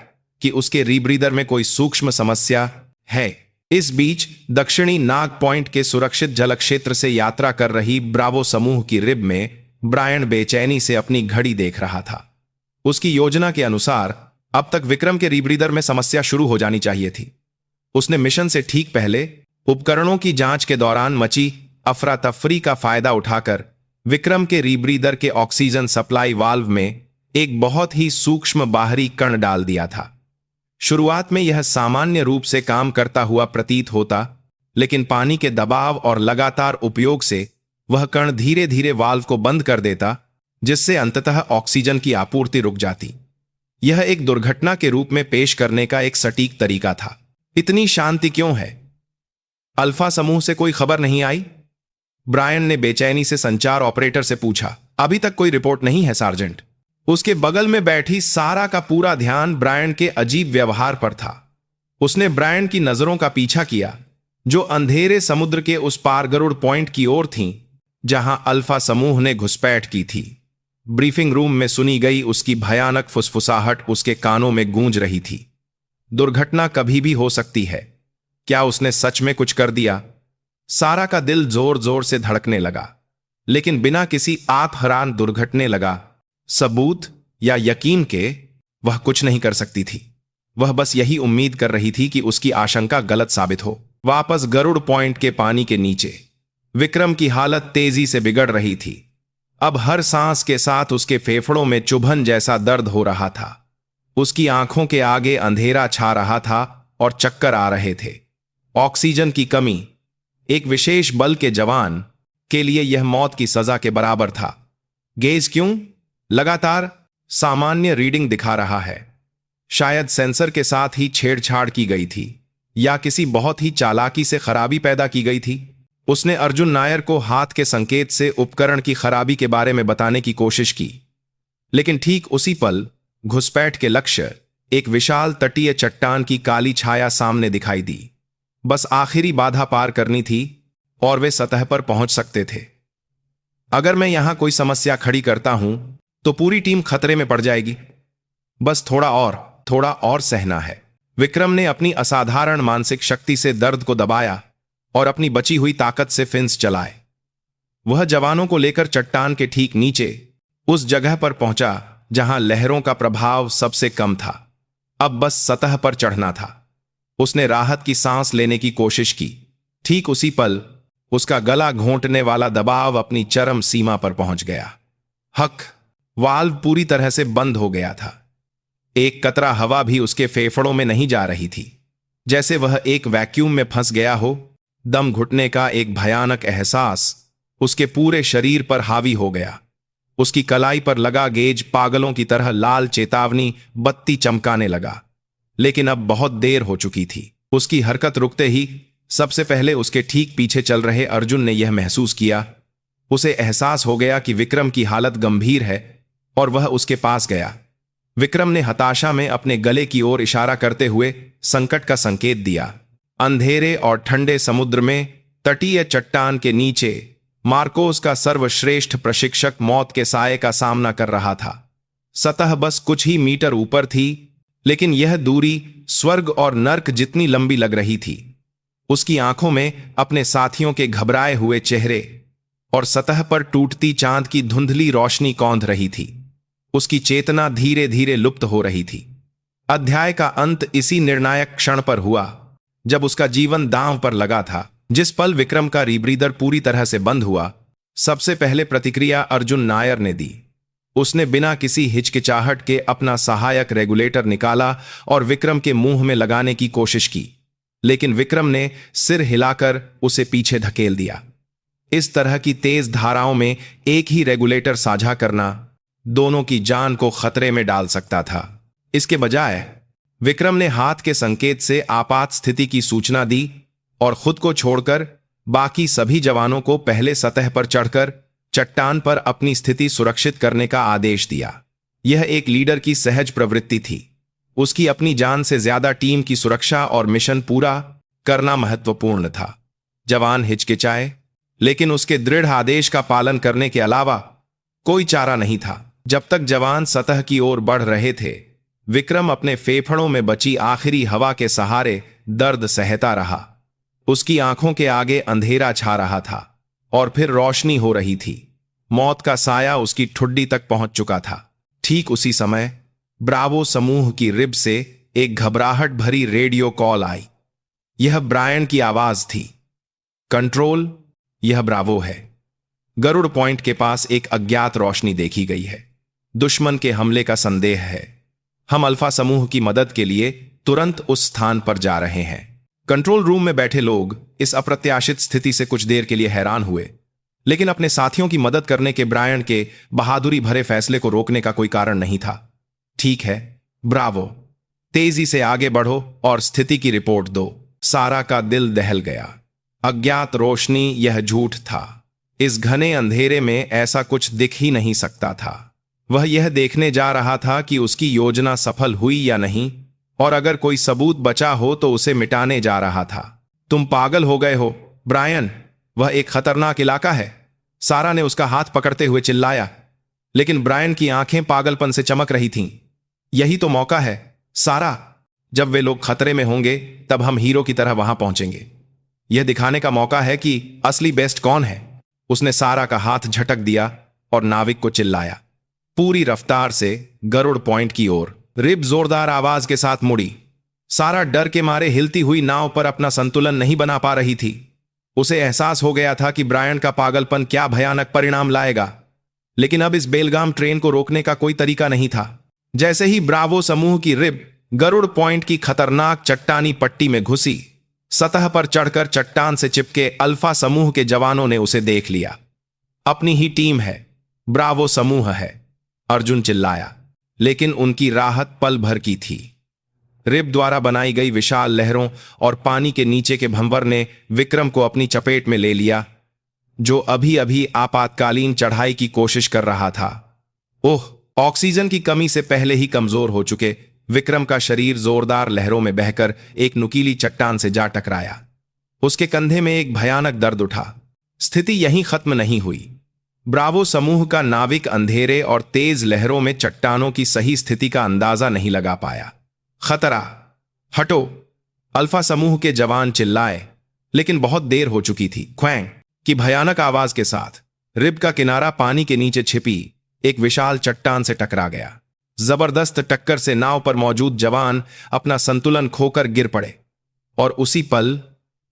कि उसके रीब्रीदर में कोई सूक्ष्म समस्या है। इस बीच दक्षिणी नाग पॉइंट के सुरक्षित जल क्षेत्र से यात्रा कर रही ब्रावो समूह की रिब में ब्रायन बेचैनी से अपनी घड़ी देख रहा था। उसकी योजना के अनुसार अब तक विक्रम के रीब्रीदर में समस्या शुरू हो जानी चाहिए थी। उसने मिशन से ठीक पहले उपकरणों की जांच के दौरान मची अफरा तफरी का फायदा उठाकर विक्रम के रीब्रीदर के ऑक्सीजन सप्लाई वाल्व में एक बहुत ही सूक्ष्म बाहरी कण डाल दिया था। शुरुआत में यह सामान्य रूप से काम करता हुआ प्रतीत होता, लेकिन पानी के दबाव और लगातार उपयोग से वह कण धीरे धीरे वाल्व को बंद कर देता, जिससे अंततः ऑक्सीजन की आपूर्ति रुक जाती। यह एक दुर्घटना के रूप में पेश करने का एक सटीक तरीका था। इतनी शांति क्यों है? अल्फा समूह से कोई खबर नहीं आई? ब्रायन ने बेचैनी से संचार ऑपरेटर से पूछा। अभी तक कोई रिपोर्ट नहीं है सार्जेंट। उसके बगल में बैठी सारा का पूरा ध्यान ब्रायन के अजीब व्यवहार पर था। उसने ब्रायन की नजरों का पीछा किया, जो अंधेरे समुद्र के उस पार गरुड़ पॉइंट की ओर थीं, जहां अल्फा समूह ने घुसपैठ की थी। ब्रीफिंग रूम में सुनी गई उसकी भयानक फुसफुसाहट उसके कानों में गूंज रही थी। दुर्घटना कभी भी हो सकती है। क्या उसने सच में कुछ कर दिया? सारा का दिल जोर जोर से धड़कने लगा, लेकिन बिना किसी आप हैरान दुर्घटने लगा सबूत या यकीन के वह कुछ नहीं कर सकती थी। वह बस यही उम्मीद कर रही थी कि उसकी आशंका गलत साबित हो। वापस गरुड़ पॉइंट के पानी के नीचे विक्रम की हालत तेजी से बिगड़ रही थी। अब हर सांस के साथ उसके फेफड़ों में चुभन जैसा दर्द हो रहा था। उसकी आंखों के आगे अंधेरा छा रहा था और चक्कर आ रहे थे। ऑक्सीजन की कमी एक विशेष बल के जवान के लिए यह मौत की सजा के बराबर था। गेज क्यों लगातार सामान्य रीडिंग दिखा रहा है? शायद सेंसर के साथ ही छेड़छाड़ की गई थी या किसी बहुत ही चालाकी से खराबी पैदा की गई थी। उसने अर्जुन नायर को हाथ के संकेत से उपकरण की खराबी के बारे में बताने की कोशिश की, लेकिन ठीक उसी पल घुसपैठ के लक्ष्य एक विशाल तटीय चट्टान की काली छाया सामने दिखाई दी। बस आखिरी बाधा पार करनी थी और वे सतह पर पहुंच सकते थे। अगर मैं यहां कोई समस्या खड़ी करता हूं तो पूरी टीम खतरे में पड़ जाएगी। बस थोड़ा और सहना है। विक्रम ने अपनी असाधारण मानसिक शक्ति से दर्द को दबाया और अपनी बची हुई ताकत से फिंस चलाए। वह जवानों को लेकर चट्टान के ठीक नीचे उस जगह पर पहुंचा जहां लहरों का प्रभाव सबसे कम था। अब बस सतह पर चढ़ना था। उसने राहत की सांस लेने की कोशिश की। ठीक उसी पल उसका गला घोंटने वाला दबाव अपनी चरम सीमा पर पहुंच गया। हक, वाल्व पूरी तरह से बंद हो गया था। एक कतरा हवा भी उसके फेफड़ों में नहीं जा रही थी, जैसे वह एक वैक्यूम में फंस गया हो। दम घुटने का एक भयानक एहसास उसके पूरे शरीर पर हावी हो गया। उसकी कलाई पर लगा गेज पागलों की तरह लाल चेतावनी बत्ती चमकाने लगा। लेकिन अब बहुत देर हो चुकी थी। उसकी हरकत रुकते ही सबसे पहले उसके ठीक पीछे चल रहे अर्जुन ने यह महसूस किया। उसे एहसास हो गया कि विक्रम की हालत गंभीर है और वह उसके पास गया। विक्रम ने हताशा में अपने गले की ओर इशारा करते हुए संकट का संकेत दिया। अंधेरे और ठंडे समुद्र में तटीय चट्टान के नीचे मार्कोस का सर्वश्रेष्ठ प्रशिक्षक मौत के साये का सामना कर रहा था। सतह बस कुछ ही मीटर ऊपर थी, लेकिन यह दूरी स्वर्ग और नर्क जितनी लंबी लग रही थी। उसकी आंखों में अपने साथियों के घबराए हुए चेहरे और सतह पर टूटती चांद की धुंधली रोशनी कौंध रही थी। उसकी चेतना धीरे धीरे लुप्त हो रही थी। अध्याय का अंत इसी निर्णायक क्षण पर हुआ जब उसका जीवन दांव पर लगा था। जिस पल विक्रम का रीब्रीदर पूरी तरह से बंद हुआ, सबसे पहले प्रतिक्रिया अर्जुन नायर ने दी। उसने बिना किसी हिचकिचाहट के अपना सहायक रेगुलेटर निकाला और विक्रम के मुंह में लगाने की कोशिश की, लेकिन विक्रम ने सिर हिलाकर उसे पीछे धकेल दिया। इस तरह की तेज धाराओं में एक ही रेगुलेटर साझा करना दोनों की जान को खतरे में डाल सकता था। इसके बजाय विक्रम ने हाथ के संकेत से आपात स्थिति की सूचना दी और खुद को छोड़कर बाकी सभी जवानों को पहले सतह पर चढ़कर चट्टान पर अपनी स्थिति सुरक्षित करने का आदेश दिया। यह एक लीडर की सहज प्रवृत्ति थी। उसकी अपनी जान से ज्यादा टीम की सुरक्षा और मिशन पूरा करना महत्वपूर्ण था। जवान हिचकिचाए, लेकिन उसके दृढ़ आदेश का पालन करने के अलावा कोई चारा नहीं था। जब तक जवान सतह की ओर बढ़ रहे थे, विक्रम अपने फेफड़ों में बची आखिरी हवा के सहारे दर्द सहता रहा। उसकी आंखों के आगे अंधेरा छा रहा था और फिर रोशनी हो रही थी। मौत का साया उसकी ठुड्डी तक पहुंच चुका था। ठीक उसी समय ब्रावो समूह की रिब से एक घबराहट भरी रेडियो कॉल आई। यह ब्रायन की आवाज थी। कंट्रोल, यह ब्रावो है। गरुड़ पॉइंट के पास एक अज्ञात रोशनी देखी गई है। दुश्मन के हमले का संदेह है। हम अल्फा समूह की मदद के लिए तुरंत उस स्थान पर जा रहे हैं। कंट्रोल रूम में बैठे लोग इस अप्रत्याशित स्थिति से कुछ देर के लिए हैरान हुए, लेकिन अपने साथियों की मदद करने के ब्रायन के बहादुरी भरे फैसले को रोकने का कोई कारण नहीं था। ठीक है ब्रावो, तेजी से आगे बढ़ो और स्थिति की रिपोर्ट दो। सारा का दिल दहल गया। अज्ञात रोशनी, यह झूठ था। इस घने अंधेरे में ऐसा कुछ दिख ही नहीं सकता था। वह यह देखने जा रहा था कि उसकी योजना सफल हुई या नहीं, और अगर कोई सबूत बचा हो तो उसे मिटाने जा रहा था। तुम पागल हो गए हो ब्रायन, वह एक खतरनाक इलाका है, सारा ने उसका हाथ पकड़ते हुए चिल्लाया। लेकिन ब्रायन की आंखें पागलपन से चमक रही थीं। यही तो मौका है सारा, जब वे लोग खतरे में होंगे तब हम हीरो की तरह वहां पहुंचेंगे। यह दिखाने का मौका है कि असली बेस्ट कौन है। उसने सारा का हाथ झटक दिया और नाविक को चिल्लाया। पूरी रफ्तार से गरुड़ पॉइंट की ओर रिब जोरदार आवाज के साथ मुड़ी। सारा डर के मारे हिलती हुई नाव पर अपना संतुलन नहीं बना पा रही थी। उसे एहसास हो गया था कि ब्रायन का पागलपन क्या भयानक परिणाम लाएगा, लेकिन अब इस बेलगाम ट्रेन को रोकने का कोई तरीका नहीं था। जैसे ही ब्रावो समूह की रिब गरुड़ पॉइंट की खतरनाक चट्टानी पट्टी में घुसी, सतह पर चढ़कर चट्टान से चिपके अल्फा समूह के जवानों ने उसे देख लिया। अपनी ही टीम है, ब्रावो समूह है, अर्जुन चिल्लाया। लेकिन उनकी राहत पल भर की थी। रिब द्वारा बनाई गई विशाल लहरों और पानी के नीचे के भंवर ने विक्रम को अपनी चपेट में ले लिया, जो अभी अभी आपातकालीन चढ़ाई की कोशिश कर रहा था। ओह, ऑक्सीजन की कमी से पहले ही कमजोर हो चुके विक्रम का शरीर जोरदार लहरों में बहकर एक नुकीली चट्टान से जा टकराया। उसके कंधे में एक भयानक दर्द उठा। स्थिति यहीं खत्म नहीं हुई। ब्रावो समूह का नाविक अंधेरे और तेज लहरों में चट्टानों की सही स्थिति का अंदाजा नहीं लगा पाया। खतरा, हटो! अल्फा समूह के जवान चिल्लाए, लेकिन बहुत देर हो चुकी थी। ख्वैंग की भयानक आवाज के साथ रिब का किनारा पानी के नीचे छिपी एक विशाल चट्टान से टकरा गया। जबरदस्त टक्कर से नाव पर मौजूद जवान अपना संतुलन खोकर गिर पड़े और उसी पल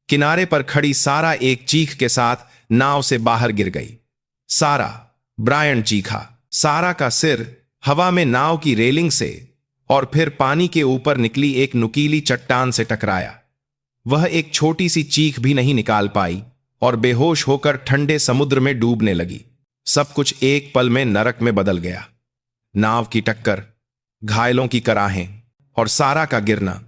किनारे पर खड़ी सारा एक चीख के साथ नाव से बाहर गिर गई। सारा! ब्रायन चीखा। सारा का सिर हवा में नाव की रेलिंग से और फिर पानी के ऊपर निकली एक नुकीली चट्टान से टकराया। वह एक छोटी सी चीख भी नहीं निकाल पाई और बेहोश होकर ठंडे समुद्र में डूबने लगी। सब कुछ एक पल में नरक में बदल गया। नाव की टक्कर, घायलों की कराहें और सारा का गिरना।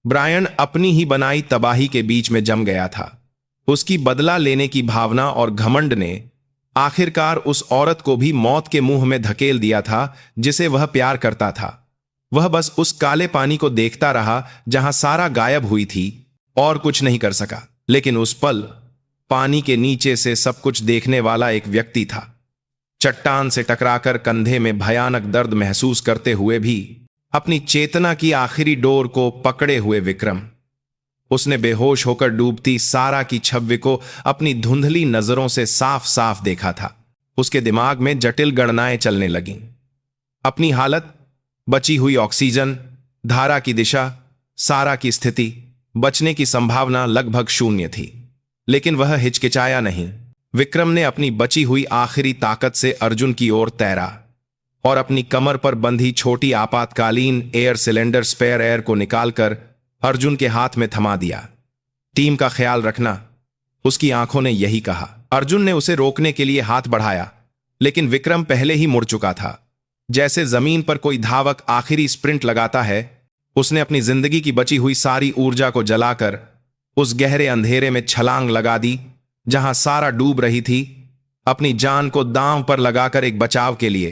ब्रायन अपनी ही बनाई तबाही के बीच में जम गया था। उसकी बदला लेने की भावना और घमंड ने आखिरकार उस औरत को भी मौत के मुंह में धकेल दिया था जिसे वह प्यार करता था। वह बस उस काले पानी को देखता रहा जहां सारा गायब हुई थी और कुछ नहीं कर सका। लेकिन उस पल पानी के नीचे से सब कुछ देखने वाला एक व्यक्ति था। चट्टान से टकराकर कंधे में भयानक दर्द महसूस करते हुए भी अपनी चेतना की आखिरी डोर को पकड़े हुए विक्रम। उसने बेहोश होकर डूबती सारा की छवि को अपनी धुंधली नजरों से साफ साफ देखा था। उसके दिमाग में जटिल गणनाएं चलने लगीं। अपनी हालत, बची हुई ऑक्सीजन धारा की दिशा, सारा की स्थिति, बचने की संभावना लगभग शून्य थी। लेकिन वह हिचकिचाया नहीं। विक्रम ने अपनी बची हुई आखिरी ताकत से अर्जुन की ओर तैरा और अपनी कमर पर बंधी छोटी आपातकालीन एयर सिलेंडर स्पेयर एयर को निकालकर अर्जुन के हाथ में थमा दिया। टीम का ख्याल रखना, उसकी आंखों ने यही कहा। अर्जुन ने उसे रोकने के लिए हाथ बढ़ाया, लेकिन विक्रम पहले ही मुड़ चुका था। जैसे जमीन पर कोई धावक आखिरी स्प्रिंट लगाता है, उसने अपनी जिंदगी की बची हुई सारी ऊर्जा को जलाकर उस गहरे अंधेरे में छलांग लगा दी जहां सारा डूब रही थी। अपनी जान को दांव पर लगाकर एक बचाव के लिए,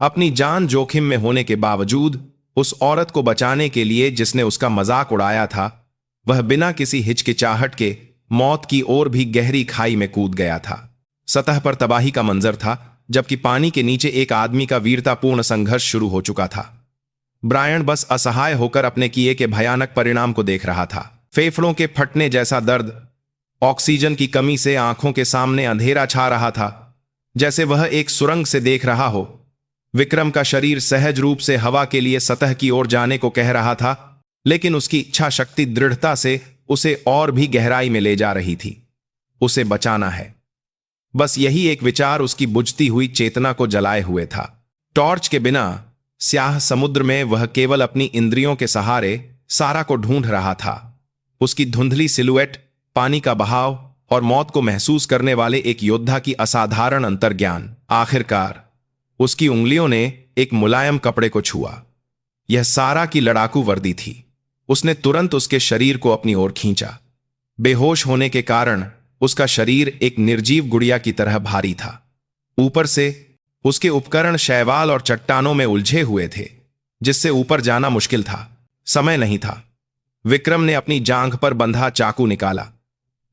अपनी जान जोखिम में होने के बावजूद उस औरत को बचाने के लिए जिसने उसका मजाक उड़ाया था, वह बिना किसी हिचकिचाहट के मौत की ओर भी गहरी खाई में कूद गया था। सतह पर तबाही का मंजर था, जबकि पानी के नीचे एक आदमी का वीरतापूर्ण संघर्ष शुरू हो चुका था। ब्रायन बस असहाय होकर अपने किए के भयानक परिणाम को देख रहा था। फेफड़ों के फटने जैसा दर्द, ऑक्सीजन की कमी से आंखों के सामने अंधेरा छा रहा था, जैसे वह एक सुरंग से देख रहा हो। विक्रम का शरीर सहज रूप से हवा के लिए सतह की ओर जाने को कह रहा था, लेकिन उसकी इच्छा शक्ति दृढ़ता से उसे और भी गहराई में ले जा रही थी। उसे बचाना है। बस यही एक विचार उसकी बुझती हुई चेतना को जलाए हुए था। टॉर्च के बिना स्याह समुद्र में वह केवल अपनी इंद्रियों के सहारे सारा को ढूंढ रहा था। उसकी धुंधली सिलुएट, पानी का बहाव और मौत को महसूस करने वाले एक योद्धा की असाधारण अंतर्ज्ञान। आखिरकार उसकी उंगलियों ने एक मुलायम कपड़े को छुआ। यह सारा की लड़ाकू वर्दी थी। उसने तुरंत उसके शरीर को अपनी ओर खींचा। बेहोश होने के कारण उसका शरीर एक निर्जीव गुड़िया की तरह भारी था। ऊपर से उसके उपकरण शैवाल और चट्टानों में उलझे हुए थे, जिससे ऊपर जाना मुश्किल था। समय नहीं था। विक्रम ने अपनी जांघ पर बंधा चाकू निकाला।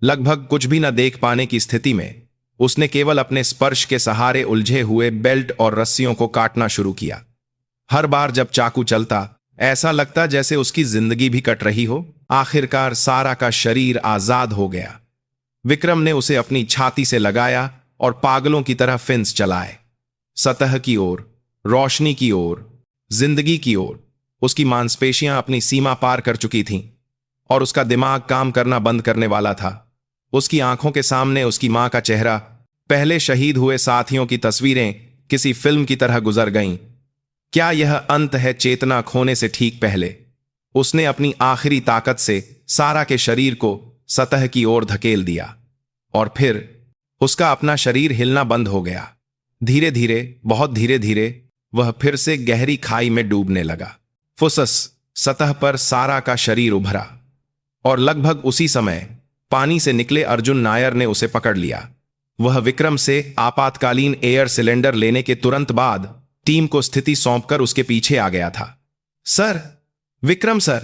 लगभग कुछ भी न देख पाने की स्थिति में उसने केवल अपने स्पर्श के सहारे उलझे हुए बेल्ट और रस्सियों को काटना शुरू किया। हर बार जब चाकू चलता, ऐसा लगता जैसे उसकी जिंदगी भी कट रही हो। आखिरकार सारा का शरीर आजाद हो गया। विक्रम ने उसे अपनी छाती से लगाया और पागलों की तरह फिंस चलाए। सतह की ओर, रोशनी की ओर, जिंदगी की ओर। उसकी मांसपेशियां अपनी सीमा पार कर चुकी थीं और उसका दिमाग काम करना बंद करने वाला था। उसकी आंखों के सामने उसकी मां का चेहरा, पहले शहीद हुए साथियों की तस्वीरें किसी फिल्म की तरह गुजर गईं। क्या यह अंत है चेतना खोने से ठीक पहले? उसने अपनी आखिरी ताकत से सारा के शरीर को सतह की ओर धकेल दिया और फिर उसका अपना शरीर हिलना बंद हो गया। धीरे धीरे, बहुत धीरे धीरे वह फिर से गहरी खाई में डूबने लगा। फुसस सतह पर सारा का शरीर उभरा और लगभग उसी समय पानी से निकले अर्जुन नायर ने उसे पकड़ लिया। वह विक्रम से आपातकालीन एयर सिलेंडर लेने के तुरंत बाद टीम को स्थिति सौंपकर उसके पीछे आ गया था। Sir, Vikram sir.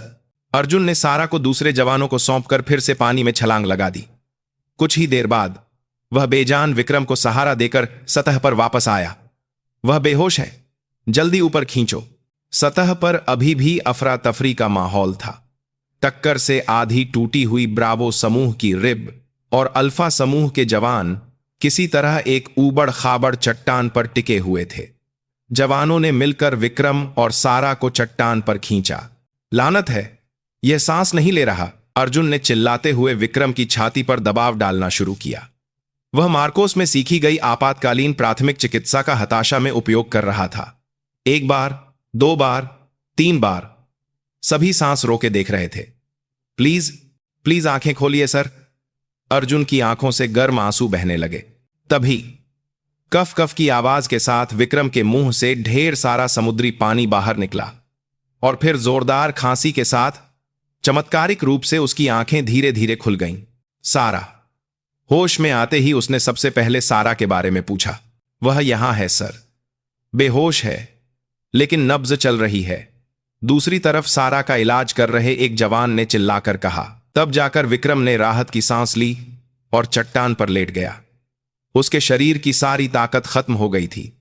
अर्जुन ने सारा को दूसरे जवानों को सौंपकर फिर से पानी में छलांग लगा दी। कुछ ही देर बाद वह बेजान विक्रम को सहारा देकर सतह पर वापस आया। वह बेहोश है, जल्दी ऊपर खींचो। सतह पर अभी भी अफरा तफरी का माहौल था। टक्कर से आधी टूटी हुई ब्रावो समूह की रिब और अल्फा समूह के जवान किसी तरह एक ऊबड़ खाबड़ चट्टान पर टिके हुए थे। जवानों ने मिलकर विक्रम और सारा को चट्टान पर खींचा। लानत है, यह सांस नहीं ले रहा। अर्जुन ने चिल्लाते हुए विक्रम की छाती पर दबाव डालना शुरू किया। वह मार्कोस में सीखी गई आपातकालीन प्राथमिक चिकित्सा का हताशा में उपयोग कर रहा था। एक बार, दो बार, तीन बार, सभी सांस रोके देख रहे थे। प्लीज प्लीज आंखें खोलिए सर। अर्जुन की आंखों से गर्म आंसू बहने लगे। तभी कफ कफ की आवाज के साथ विक्रम के मुंह से ढेर सारा समुद्री पानी बाहर निकला और फिर जोरदार खांसी के साथ चमत्कारिक रूप से उसकी आंखें धीरे धीरे खुल गईं। सारा। होश में आते ही उसने सबसे पहले सारा के बारे में पूछा। वह यहां है सर, बेहोश है लेकिन नब्ज चल रही है। दूसरी तरफ सारा का इलाज कर रहे एक जवान ने चिल्लाकर कहा। तब जाकर विक्रम ने राहत की सांस ली और चट्टान पर लेट गया। उसके शरीर की सारी ताकत खत्म हो गई थी।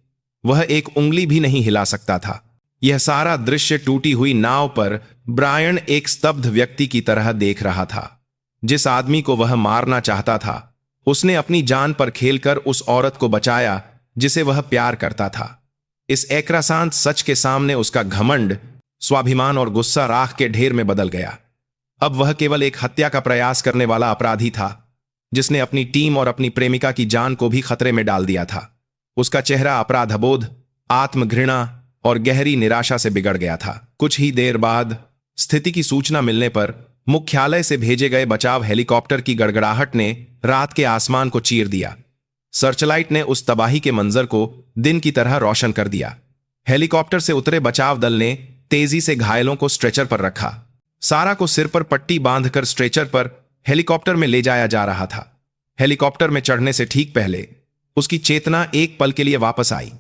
वह एक उंगली भी नहीं हिला सकता था। यह सारा दृश्य टूटी हुई नाव पर ब्रायन एक स्तब्ध व्यक्ति की तरह देख रहा था। जिस आदमी को वह मारना चाहता था, उसने अपनी जान पर खेलकर उस औरत को बचाया जिसे वह प्यार करता था। इस एकरासांत सच के सामने उसका घमंड, स्वाभिमान और गुस्सा राख के ढेर में बदल गया। अब वह केवल एक हत्या का प्रयास करने वाला अपराधी था जिसने अपनी टीम और अपनी प्रेमिका की जान को भी खतरे में डाल दिया था। उसका चेहरा अपराधबोध, आत्मघृणा और गहरी निराशा से बिगड़ गया था। कुछ ही देर बाद स्थिति की सूचना मिलने पर मुख्यालय से भेजे गए बचाव हेलीकॉप्टर की गड़गड़ाहट ने रात के आसमान को चीर दिया। सर्चलाइट ने उस तबाही के मंजर को दिन की तरह रोशन कर दिया। हेलीकॉप्टर से उतरे बचाव दल ने तेजी से घायलों को स्ट्रेचर पर रखा। सारा को सिर पर पट्टी बांधकर स्ट्रेचर पर हेलीकॉप्टर में ले जाया जा रहा था। हेलीकॉप्टर में चढ़ने से ठीक पहले उसकी चेतना एक पल के लिए वापस आई।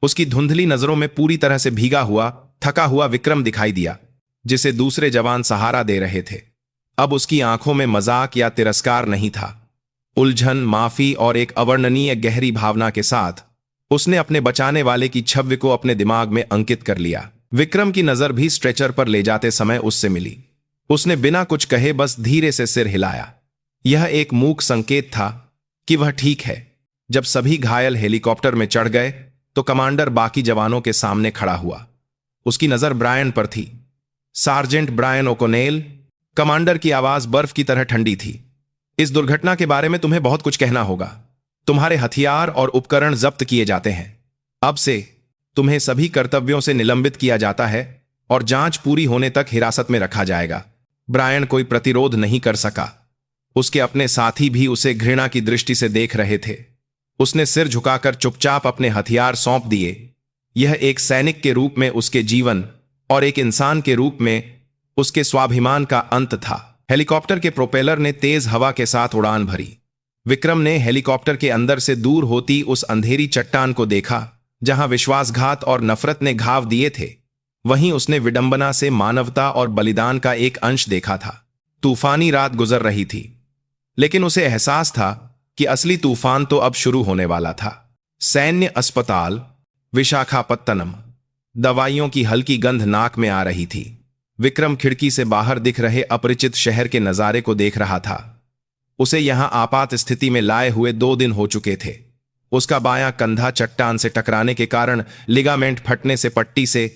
उसकी धुंधली नजरों में पूरी तरह से भीगा हुआ, थका हुआ विक्रम दिखाई दिया जिसे दूसरे जवान सहारा दे रहे थे। अब उसकी आंखों में मजाक या तिरस्कार नहीं था। उलझन, माफी और एक अवर्णनीय गहरी भावना के साथ उसने अपने बचाने वाले की छवि को अपने दिमाग में अंकित कर लिया। विक्रम की नजर भी स्ट्रेचर पर ले जाते समय उससे मिली। उसने बिना कुछ कहे बस धीरे से सिर हिलाया। यह एक मूक संकेत था कि वह ठीक है। जब सभी घायल हेलीकॉप्टर में चढ़ गए तो कमांडर बाकी जवानों के सामने खड़ा हुआ। उसकी नजर ब्रायन पर थी। Sergeant Brian ओकोनेल। कमांडर की आवाज बर्फ की तरह ठंडी थी। इस दुर्घटना के बारे में तुम्हें बहुत कुछ कहना होगा। तुम्हारे हथियार और उपकरण जब्त किए जाते हैं। अब से तुम्हें सभी कर्तव्यों से निलंबित किया जाता है और जांच पूरी होने तक हिरासत में रखा जाएगा। ब्रायन कोई प्रतिरोध नहीं कर सका। उसके अपने साथी भी उसे घृणा की दृष्टि से देख रहे थे। उसने सिर झुकाकर चुपचाप अपने हथियार सौंप दिए। यह एक सैनिक के रूप में उसके जीवन और एक इंसान के रूप में उसके स्वाभिमान का अंत था। हेलीकॉप्टर के प्रोपेलर ने तेज हवा के साथ उड़ान भरी। विक्रम ने हेलीकॉप्टर के अंदर से दूर होती उस अंधेरी चट्टान को देखा जहां विश्वासघात और नफरत ने घाव दिए थे। वहीं उसने विडंबना से मानवता और बलिदान का एक अंश देखा था। तूफानी रात गुजर रही थी, लेकिन उसे एहसास था कि असली तूफान तो अब शुरू होने वाला था। सैन्य अस्पताल, विशाखापत्तनम। दवाइयों की हल्की गंध नाक में आ रही थी। विक्रम खिड़की से बाहर दिख रहे अपरिचित शहर के नजारे को देख रहा था। उसे यहां आपात स्थिति में लाए हुए 2 दिन हो चुके थे। उसका बायां कंधा चट्टान से टकराने के कारण लिगामेंट फटने से पट्टी से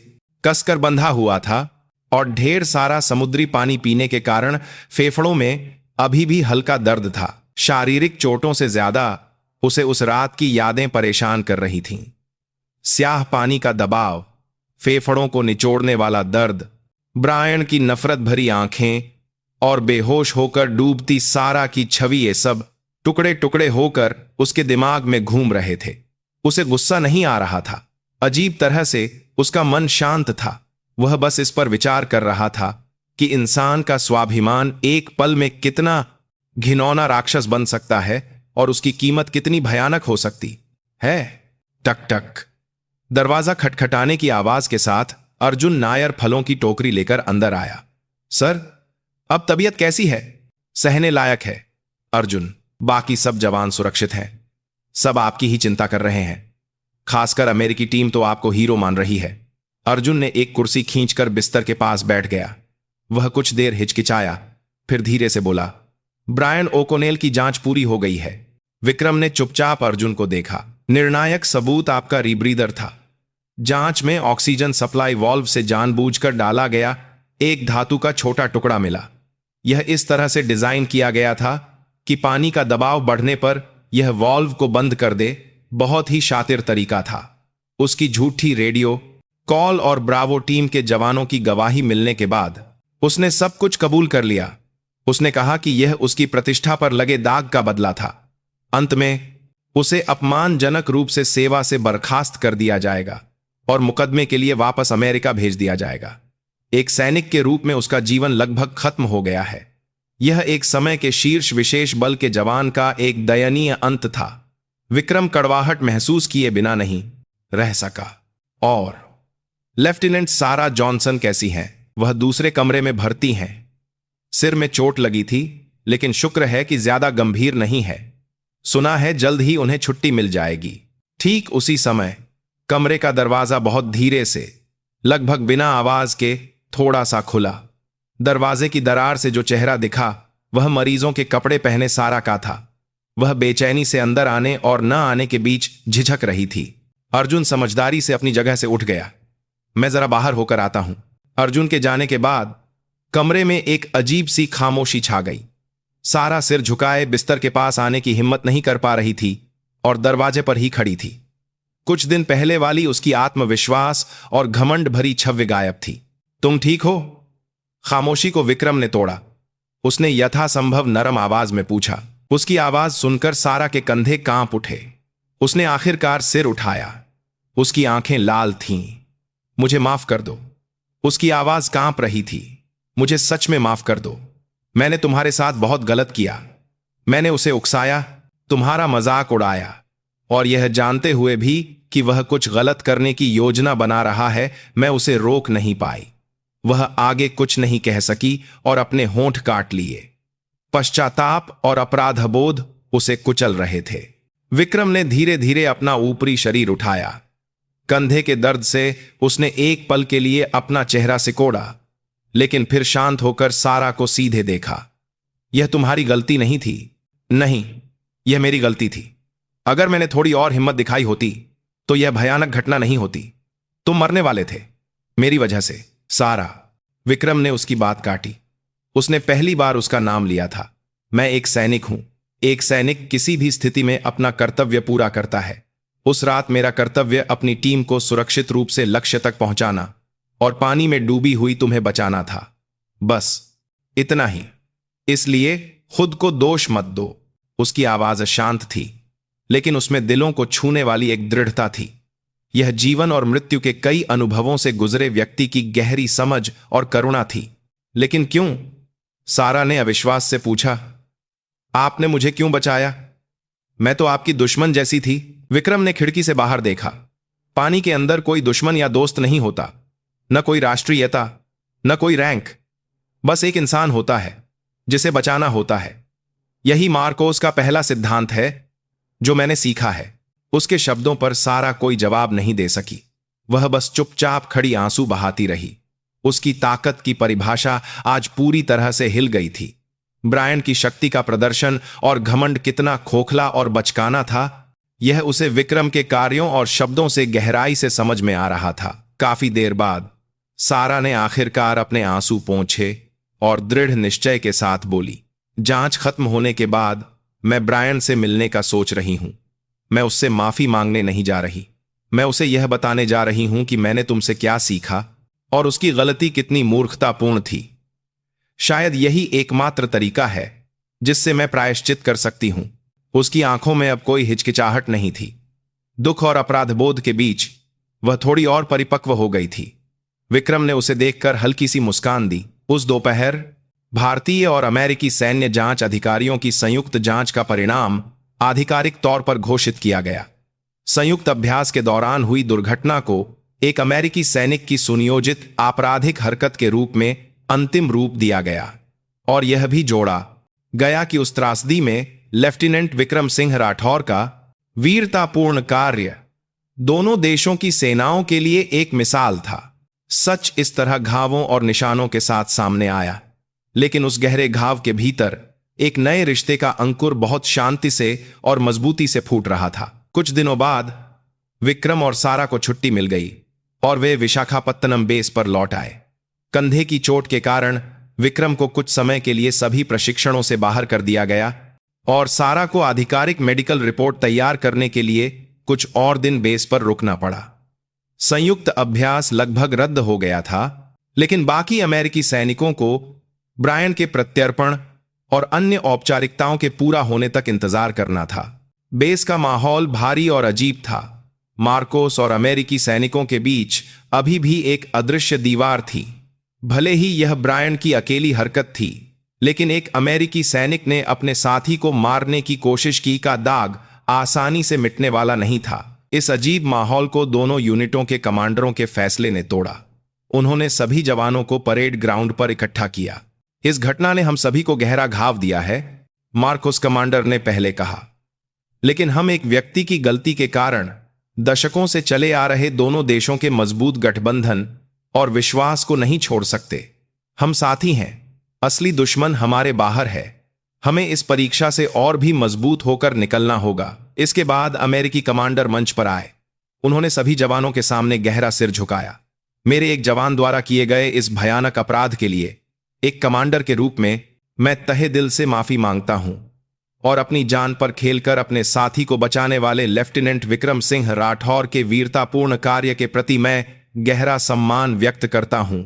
कसकर बंधा हुआ था और ढेर सारा समुद्री पानी पीने के कारण फेफड़ों में अभी भी हल्का दर्द था। शारीरिक चोटों से ज्यादा उसे उस रात की यादें परेशान कर रही थीं। स्याह पानी का दबाव, फेफड़ों को निचोड़ने वाला दर्द, ब्रायन की नफरत भरी आंखें और बेहोश होकर डूबती सारा की छवि, ये सब टुकड़े टुकड़े होकर उसके दिमाग में घूम रहे थे। उसे गुस्सा नहीं आ रहा था। अजीब तरह से उसका मन शांत था। वह बस इस पर विचार कर रहा था कि इंसान का स्वाभिमान एक पल में कितना घिनौना राक्षस बन सकता है और उसकी कीमत कितनी भयानक हो सकती है। टक टक। दरवाजा खटखटाने की आवाज के साथ अर्जुन नायर फलों की टोकरी लेकर अंदर आया। सर, अब तबीयत कैसी है? सहने लायक है। अर्जुन, बाकी सब जवान सुरक्षित हैं। सब आपकी ही चिंता कर रहे हैं। खासकर अमेरिकी टीम तो आपको हीरो मान रही है। अर्जुन ने एक कुर्सी खींचकर बिस्तर के पास बैठ गया। वह कुछ देर हिचकिचाया, फिर धीरे से बोला, ब्रायन ओकोनेल की जांच पूरी हो गई है। विक्रम ने चुपचाप अर्जुन को देखा। निर्णायक सबूत आपका रीब्रीदर था। जांच में ऑक्सीजन सप्लाई वाल्व से जानबूझकर डाला गया एक धातु का छोटा टुकड़ा मिला। यह इस तरह से डिजाइन किया गया था कि पानी का दबाव बढ़ने पर यह वाल्व को बंद कर दे। बहुत ही शातिर तरीका था। उसकी झूठी रेडियो कॉल और ब्रावो टीम के जवानों की गवाही मिलने के बाद उसने सब कुछ कबूल कर लिया। उसने कहा कि यह उसकी प्रतिष्ठा पर लगे दाग का बदला था। अंत में उसे अपमानजनक रूप से सेवा से बर्खास्त कर दिया जाएगा और मुकदमे के लिए वापस अमेरिका भेज दिया जाएगा। एक सैनिक के रूप में उसका जीवन लगभग खत्म हो गया है। यह एक समय के शीर्ष विशेष बल के जवान का एक दयनीय अंत था। विक्रम कड़वाहट महसूस किए बिना नहीं रह सका। और लेफ्टिनेंट सारा जॉनसन कैसी हैं? वह दूसरे कमरे में भर्ती हैं। सिर में चोट लगी थी, लेकिन शुक्र है कि ज्यादा गंभीर नहीं है। सुना है जल्द ही उन्हें छुट्टी मिल जाएगी। ठीक उसी समय कमरे का दरवाजा बहुत धीरे से, लगभग बिना आवाज के, थोड़ा सा खुला। दरवाजे की दरार से जो चेहरा दिखा वह मरीजों के कपड़े पहने सारा का था। वह बेचैनी से अंदर आने और न आने के बीच झिझक रही थी। अर्जुन समझदारी से अपनी जगह से उठ गया। मैं जरा बाहर होकर आता हूं। अर्जुन के जाने के बाद कमरे में एक अजीब सी खामोशी छा गई। सारा सिर झुकाए बिस्तर के पास आने की हिम्मत नहीं कर पा रही थी और दरवाजे पर ही खड़ी थी। कुछ दिन पहले वाली उसकी आत्मविश्वास और घमंड भरी छवि गायब थी। तुम ठीक हो? खामोशी को विक्रम ने तोड़ा। उसने यथासंभव नरम आवाज में पूछा। उसकी आवाज सुनकर सारा के कंधे कांप उठे। उसने आखिरकार सिर उठाया। उसकी आंखें लाल थीं। मुझे माफ कर दो। उसकी आवाज कांप रही थी। मुझे सच में माफ कर दो। मैंने तुम्हारे साथ बहुत गलत किया। मैंने उसे उकसाया, तुम्हारा मजाक उड़ाया, और यह जानते हुए भी कि वह कुछ गलत करने की योजना बना रहा है, मैं उसे रोक नहीं पाई। वह आगे कुछ नहीं कह सकी और अपने होंठ काट लिए। पश्चाताप और अपराधबोध उसे कुचल रहे थे। विक्रम ने धीरे धीरे अपना ऊपरी शरीर उठाया। कंधे के दर्द से उसने एक पल के लिए अपना चेहरा सिकोड़ा, लेकिन फिर शांत होकर सारा को सीधे देखा। यह तुम्हारी गलती नहीं थी। नहीं, यह मेरी गलती थी। अगर मैंने थोड़ी और हिम्मत दिखाई होती तो यह भयानक घटना नहीं होती। तुम मरने वाले थे मेरी वजह से, सारा। विक्रम ने उसकी बात काटी। उसने पहली बार उसका नाम लिया था। मैं एक सैनिक हूं। एक सैनिक किसी भी स्थिति में अपना कर्तव्य पूरा करता है। उस रात मेरा कर्तव्य अपनी टीम को सुरक्षित रूप से लक्ष्य तक पहुंचाना और पानी में डूबी हुई तुम्हें बचाना था। बस इतना ही। इसलिए खुद को दोष मत दो। उसकी आवाज शांत थी, लेकिन उसमें दिलों को छूने वाली एक दृढ़ता थी। यह जीवन और मृत्यु के कई अनुभवों से गुजरे व्यक्ति की गहरी समझ और करुणा थी। लेकिन क्यों? सारा ने अविश्वास से पूछा। आपने मुझे क्यों बचाया? मैं तो आपकी दुश्मन जैसी थी। विक्रम ने खिड़की से बाहर देखा। पानी के अंदर कोई दुश्मन या दोस्त नहीं होता। न कोई राष्ट्रीयता, न कोई रैंक। बस एक इंसान होता है जिसे बचाना होता है। यही मार्कोस का पहला सिद्धांत है जो मैंने सीखा है। उसके शब्दों पर सारा कोई जवाब नहीं दे सकी। वह बस चुपचाप खड़ी आंसू बहाती रही। उसकी ताकत की परिभाषा आज पूरी तरह से हिल गई थी। ब्रायन की शक्ति का प्रदर्शन और घमंड कितना खोखला और बचकाना था, यह उसे विक्रम के कार्यों और शब्दों से गहराई से समझ में आ रहा था। काफी देर बाद सारा ने आखिरकार अपने आंसू पोंछे और दृढ़ निश्चय के साथ बोली, जांच खत्म होने के बाद मैं ब्रायन से मिलने का सोच रही हूं। मैं उससे माफी मांगने नहीं जा रही। मैं उसे यह बताने जा रही हूं कि मैंने तुमसे क्या सीखा और उसकी गलती कितनी मूर्खतापूर्ण थी। शायद यही एकमात्र तरीका है जिससे मैं प्रायश्चित कर सकती हूं। उसकी आंखों में अब कोई हिचकिचाहट नहीं थी। दुख और अपराधबोध के बीच वह थोड़ी और परिपक्व हो गई थी। विक्रम ने उसे देखकर हल्की सी मुस्कान दी। उस दोपहर भारतीय और अमेरिकी सैन्य जांच अधिकारियों की संयुक्त जांच का परिणाम आधिकारिक तौर पर घोषित किया गया। संयुक्त अभ्यास के दौरान हुई दुर्घटना को एक अमेरिकी सैनिक की सुनियोजित आपराधिक हरकत के रूप में अंतिम रूप दिया गया, और यह भी जोड़ा गया कि उस त्रासदी में लेफ्टिनेंट विक्रम सिंह राठौर का वीरतापूर्ण कार्य दोनों देशों की सेनाओं के लिए एक मिसाल था। सच इस तरह घावों और निशानों के साथ सामने आया, लेकिन उस गहरे घाव के भीतर एक नए रिश्ते का अंकुर बहुत शांति से और मजबूती से फूट रहा था। कुछ दिनों बाद विक्रम और सारा को छुट्टी मिल गई और वे विशाखापत्तनम बेस पर लौट आए। कंधे की चोट के कारण विक्रम को कुछ समय के लिए सभी प्रशिक्षणों से बाहर कर दिया गया और सारा को आधिकारिक मेडिकल रिपोर्ट तैयार करने के लिए कुछ और दिन बेस पर रुकना पड़ा। संयुक्त अभ्यास लगभग रद्द हो गया था, लेकिन बाकी अमेरिकी सैनिकों को ब्रायन के प्रत्यर्पण और अन्य औपचारिकताओं के पूरा होने तक इंतजार करना था। बेस का माहौल भारी और अजीब था। मार्कोस और अमेरिकी सैनिकों के बीच अभी भी एक अदृश्य दीवार थी। भले ही यह ब्रायन की अकेली हरकत थी, लेकिन एक अमेरिकी सैनिक ने अपने साथी को मारने की कोशिश की का दाग आसानी से मिटने वाला नहीं था। इस अजीब माहौल को दोनों यूनिटों के कमांडरों के फैसले ने तोड़ा। उन्होंने सभी जवानों को परेड ग्राउंड पर इकट्ठा किया। इस घटना ने हम सभी को गहरा घाव दिया है, मार्कोस कमांडर ने पहले कहा, लेकिन हम एक व्यक्ति की गलती के कारण दशकों से चले आ रहे दोनों देशों के मजबूत गठबंधन और विश्वास को नहीं छोड़ सकते। हम साथी हैं, असली दुश्मन हमारे बाहर है। हमें इस परीक्षा से और भी मजबूत होकर निकलना होगा। इसके बाद अमेरिकी कमांडर मंच पर आए। उन्होंने सभी जवानों के सामने गहरा सिर झुकाया। मेरे एक जवान द्वारा किए गए इस भयानक अपराध के लिए एक कमांडर के रूप में मैं तहे दिल से माफी मांगता हूं और अपनी जान पर खेलकर अपने साथी को बचाने वाले लेफ्टिनेंट विक्रम सिंह राठौर के वीरतापूर्ण कार्य के प्रति मैं गहरा सम्मान व्यक्त करता हूं।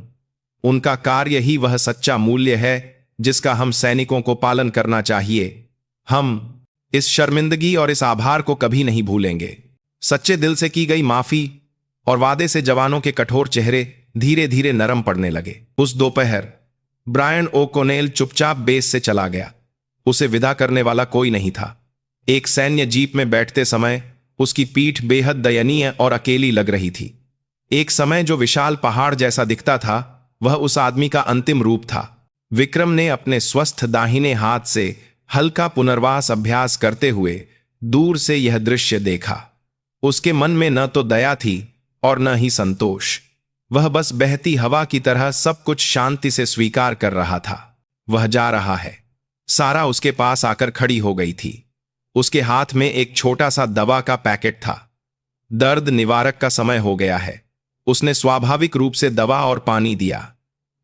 उनका कार्य ही वह सच्चा मूल्य है जिसका हम सैनिकों को पालन करना चाहिए। हम इस शर्मिंदगी और इस आभार को कभी नहीं भूलेंगे। सच्चे दिल से की गई माफी और वादे से जवानों के कठोर चेहरे धीरे धीरे नरम पड़ने लगे। उस दोपहर ब्रायन ओ'कॉनेल चुपचाप बेस से चला गया। उसे विदा करने वाला कोई नहीं था। एक सैन्य जीप में बैठते समय उसकी पीठ बेहद दयनीय और अकेली लग रही थी। एक समय जो विशाल पहाड़ जैसा दिखता था, वह उस आदमी का अंतिम रूप था। विक्रम ने अपने स्वस्थ दाहिने हाथ से हल्का पुनर्वास अभ्यास करते हुए दूर से यह दृश्य देखा। उसके मन में न तो दया थी और न ही संतोष। वह बस बहती हवा की तरह सब कुछ शांति से स्वीकार कर रहा था। वह जा रहा है। सारा उसके पास आकर खड़ी हो गई थी। उसके हाथ में एक छोटा सा दवा का पैकेट था। दर्द निवारक का समय हो गया है। उसने स्वाभाविक रूप से दवा और पानी दिया।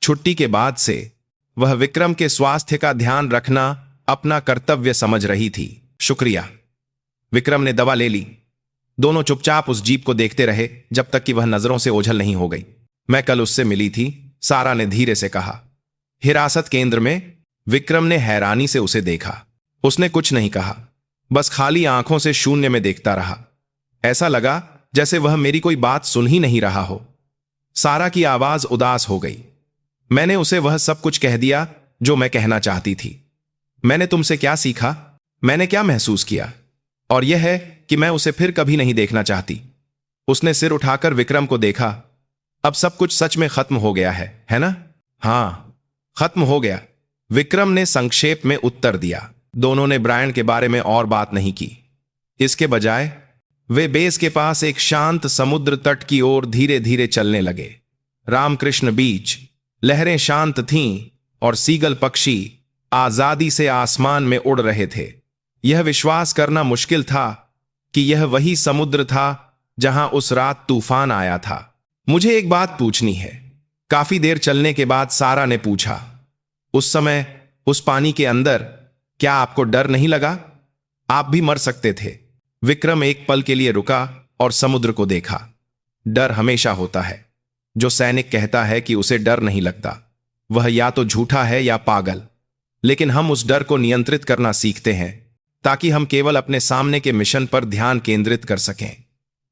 छुट्टी के बाद से वह विक्रम के स्वास्थ्य का ध्यान रखना अपना कर्तव्य समझ रही थी। शुक्रिया। विक्रम ने दवा ले ली। दोनों चुपचाप उस जीप को देखते रहे जब तक कि वह नजरों से ओझल नहीं हो गई। मैं कल उससे मिली थी, सारा ने धीरे से कहा। हिरासत केंद्र में? विक्रम ने हैरानी से उसे देखा। उसने कुछ नहीं कहा, बस खाली आंखों से शून्य में देखता रहा। ऐसा लगा जैसे वह मेरी कोई बात सुन ही नहीं रहा हो। सारा की आवाज उदास हो गई। मैंने उसे वह सब कुछ कह दिया जो मैं कहना चाहती थी। मैंने तुमसे क्या सीखा, मैंने क्या महसूस किया, और यह है कि मैं उसे फिर कभी नहीं देखना चाहती। उसने सिर उठाकर विक्रम को देखा। अब सब कुछ सच में खत्म हो गया है ना? हां, खत्म हो गया, विक्रम ने संक्षेप में उत्तर दिया। दोनों ने ब्रायन के बारे में और बात नहीं की। इसके बजाय वे बेस के पास एक शांत समुद्र तट की ओर धीरे धीरे चलने लगे। रामकृष्ण बीच, लहरें शांत थीं और सीगल पक्षी आजादी से आसमान में उड़ रहे थे। यह विश्वास करना मुश्किल था कि यह वही समुद्र था जहां उस रात तूफान आया था। मुझे एक बात पूछनी है, काफी देर चलने के बाद सारा ने पूछा। उस समय उस पानी के अंदर क्या आपको डर नहीं लगा? आप भी मर सकते थे। विक्रम एक पल के लिए रुका और समुद्र को देखा। डर हमेशा होता है। जो सैनिक कहता है कि उसे डर नहीं लगता, वह या तो झूठा है या पागल। लेकिन हम उस डर को नियंत्रित करना सीखते हैं ताकि हम केवल अपने सामने के मिशन पर ध्यान केंद्रित कर सकें।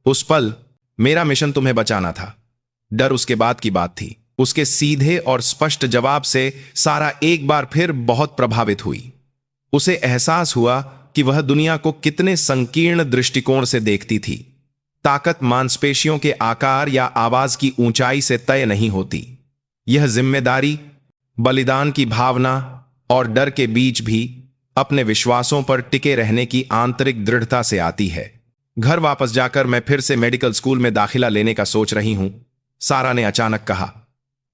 उस पल मेरा मिशन तुम्हें बचाना था। डर उसके बाद की बात थी। उसके सीधे और स्पष्ट जवाब से सारा एक बार फिर बहुत प्रभावित हुई। उसे एहसास हुआ कि वह दुनिया को कितने संकीर्ण दृष्टिकोण से देखती थी। ताकत मांसपेशियों के आकार या आवाज की ऊंचाई से तय नहीं होती। यह जिम्मेदारी, बलिदान की भावना और डर के बीच भी अपने विश्वासों पर टिके रहने की आंतरिक दृढ़ता से आती है। घर वापस जाकर मैं फिर से मेडिकल स्कूल में दाखिला लेने का सोच रही हूं, सारा ने अचानक कहा।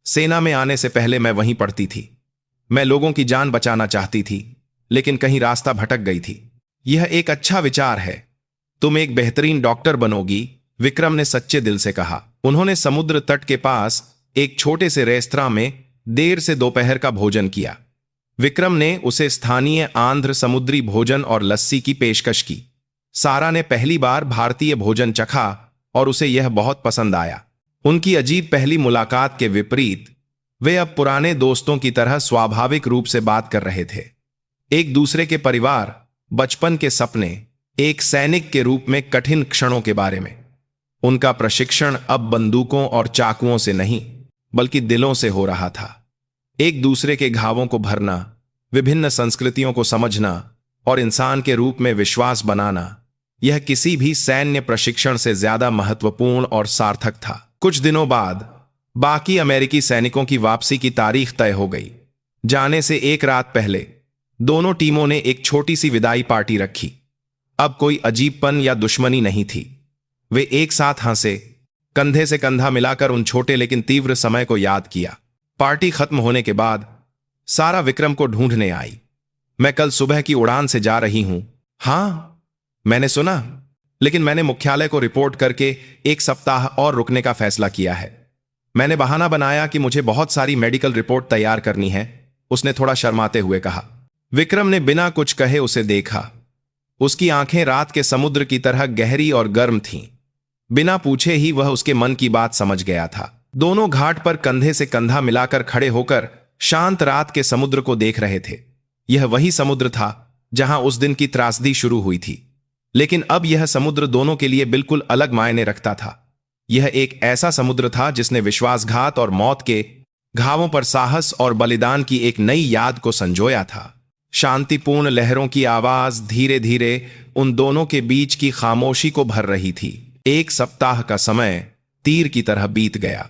सेना में आने से पहले मैं वहीं पढ़ती थी। मैं लोगों की जान बचाना चाहती थी, लेकिन कहीं रास्ता भटक गई थी। यह एक अच्छा विचार है। तुम एक बेहतरीन डॉक्टर बनोगी, विक्रम ने सच्चे दिल से कहा। उन्होंने समुद्र तट के पास एक छोटे से रेस्तरां में देर से दोपहर का भोजन किया। विक्रम ने उसे स्थानीय आंध्र समुद्री भोजन और लस्सी की पेशकश की। सारा ने पहली बार भारतीय भोजन चखा और उसे यह बहुत पसंद आया। उनकी अजीब पहली मुलाकात के विपरीत वे अब पुराने दोस्तों की तरह स्वाभाविक रूप से बात कर रहे थे। एक दूसरे के परिवार, बचपन के सपने, एक सैनिक के रूप में कठिन क्षणों के बारे में। उनका प्रशिक्षण अब बंदूकों और चाकुओं से नहीं, बल्कि दिलों से हो रहा था। एक दूसरे के घावों को भरना, विभिन्न संस्कृतियों को समझना और इंसान के रूप में विश्वास बनाना, यह किसी भी सैन्य प्रशिक्षण से ज्यादा महत्वपूर्ण और सार्थक था। कुछ दिनों बाद बाकी अमेरिकी सैनिकों की वापसी की तारीख तय हो गई। जाने से एक रात पहले दोनों टीमों ने एक छोटी सी विदाई पार्टी रखी। अब कोई अजीबपन या दुश्मनी नहीं थी। वे एक साथ हंसे, कंधे से कंधा मिलाकर उन छोटे लेकिन तीव्र समय को याद किया। पार्टी खत्म होने के बाद सारा विक्रम को ढूंढने आई। मैं कल सुबह की उड़ान से जा रही हूं। हां, मैंने सुना, लेकिन मैंने मुख्यालय को रिपोर्ट करके एक सप्ताह और रुकने का फैसला किया है। मैंने बहाना बनाया कि मुझे बहुत सारी मेडिकल रिपोर्ट तैयार करनी है, उसने थोड़ा शर्माते हुए कहा। विक्रम ने बिना कुछ कहे उसे देखा। उसकी आंखें रात के समुद्र की तरह गहरी और गर्म थीं। बिना पूछे ही वह उसके मन की बात समझ गया था। दोनों घाट पर कंधे से कंधा मिलाकर खड़े होकर शांत रात के समुद्र को देख रहे थे। यह वही समुद्र था जहां उस दिन की त्रासदी शुरू हुई थी, लेकिन अब यह समुद्र दोनों के लिए बिल्कुल अलग मायने रखता था। यह एक ऐसा समुद्र था जिसने विश्वासघात और मौत के घावों पर साहस और बलिदान की एक नई याद को संजोया था। शांतिपूर्ण लहरों की आवाज धीरे धीरे उन दोनों के बीच की खामोशी को भर रही थी। एक सप्ताह का समय तीर की तरह बीत गया।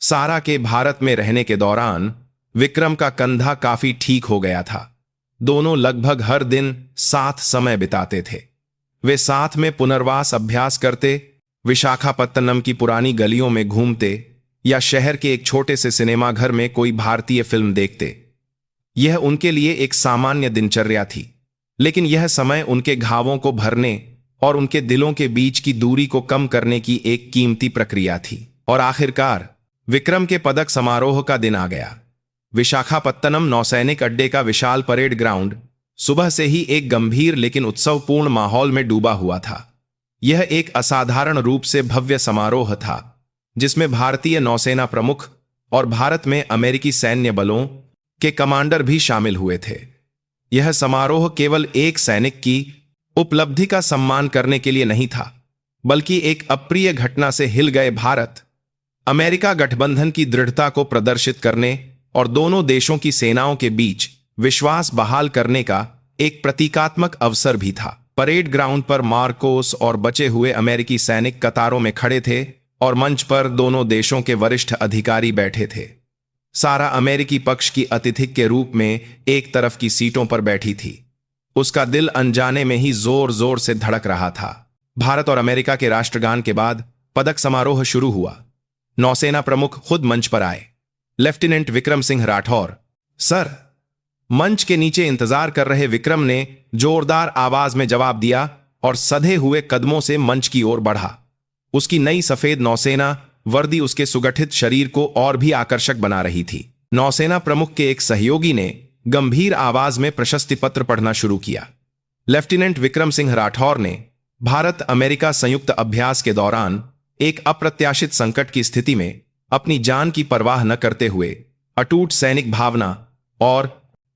सारा के भारत में रहने के दौरान विक्रम का कंधा काफी ठीक हो गया था। दोनों लगभग हर दिन साथ समय बिताते थे। वे साथ में पुनर्वास अभ्यास करते, विशाखापत्तनम की पुरानी गलियों में घूमते या शहर के एक छोटे से सिनेमा घर में कोई भारतीय फिल्म देखते। यह उनके लिए एक सामान्य दिनचर्या थी, लेकिन यह समय उनके घावों को भरने और उनके दिलों के बीच की दूरी को कम करने की एक कीमती प्रक्रिया थी। और आखिरकार विक्रम के पदक समारोह का दिन आ गया। विशाखापत्तनम नौसैनिक अड्डे का विशाल परेड ग्राउंड सुबह से ही एक गंभीर लेकिन उत्सवपूर्ण माहौल में डूबा हुआ था। यह एक असाधारण रूप से भव्य समारोह था, जिसमें भारतीय नौसेना प्रमुख और भारत में अमेरिकी सैन्य बलों के कमांडर भी शामिल हुए थे। यह समारोह केवल एक सैनिक की उपलब्धि का सम्मान करने के लिए नहीं था, बल्कि एक अप्रिय घटना से हिल गए भारत अमेरिका गठबंधन की दृढ़ता को प्रदर्शित करने और दोनों देशों की सेनाओं के बीच विश्वास बहाल करने का एक प्रतीकात्मक अवसर भी था। परेड ग्राउंड पर मार्कोस और बचे हुए अमेरिकी सैनिक कतारों में खड़े थे और मंच पर दोनों देशों के वरिष्ठ अधिकारी बैठे थे। सारा अमेरिकी पक्ष की अतिथि के रूप में एक तरफ की सीटों पर बैठी थी। उसका दिल अनजाने में ही जोर जोर से धड़क रहा था। भारत और अमेरिका के राष्ट्रगान के बाद पदक समारोह शुरू हुआ। नौसेना प्रमुख खुद मंच पर आए। Lieutenant Vikram Singh Rathore, sir. मंच के नीचे इंतजार कर रहे विक्रम ने जोरदार आवाज में जवाब दिया और सधे हुए कदमों से मंच की ओर बढ़ा। उसकी नई सफेद नौसेना वर्दी उसके सुगठित शरीर को और भी आकर्षक बना रही थी। नौसेना प्रमुख के एक सहयोगी ने गंभीर आवाज में प्रशस्ति पत्र पढ़ना शुरू किया। लेफ्टिनेंट विक्रम सिंह राठौर ने भारत अमेरिका संयुक्त अभ्यास के दौरान एक अप्रत्याशित संकट की स्थिति में अपनी जान की परवाह न करते हुए अटूट सैनिक भावना और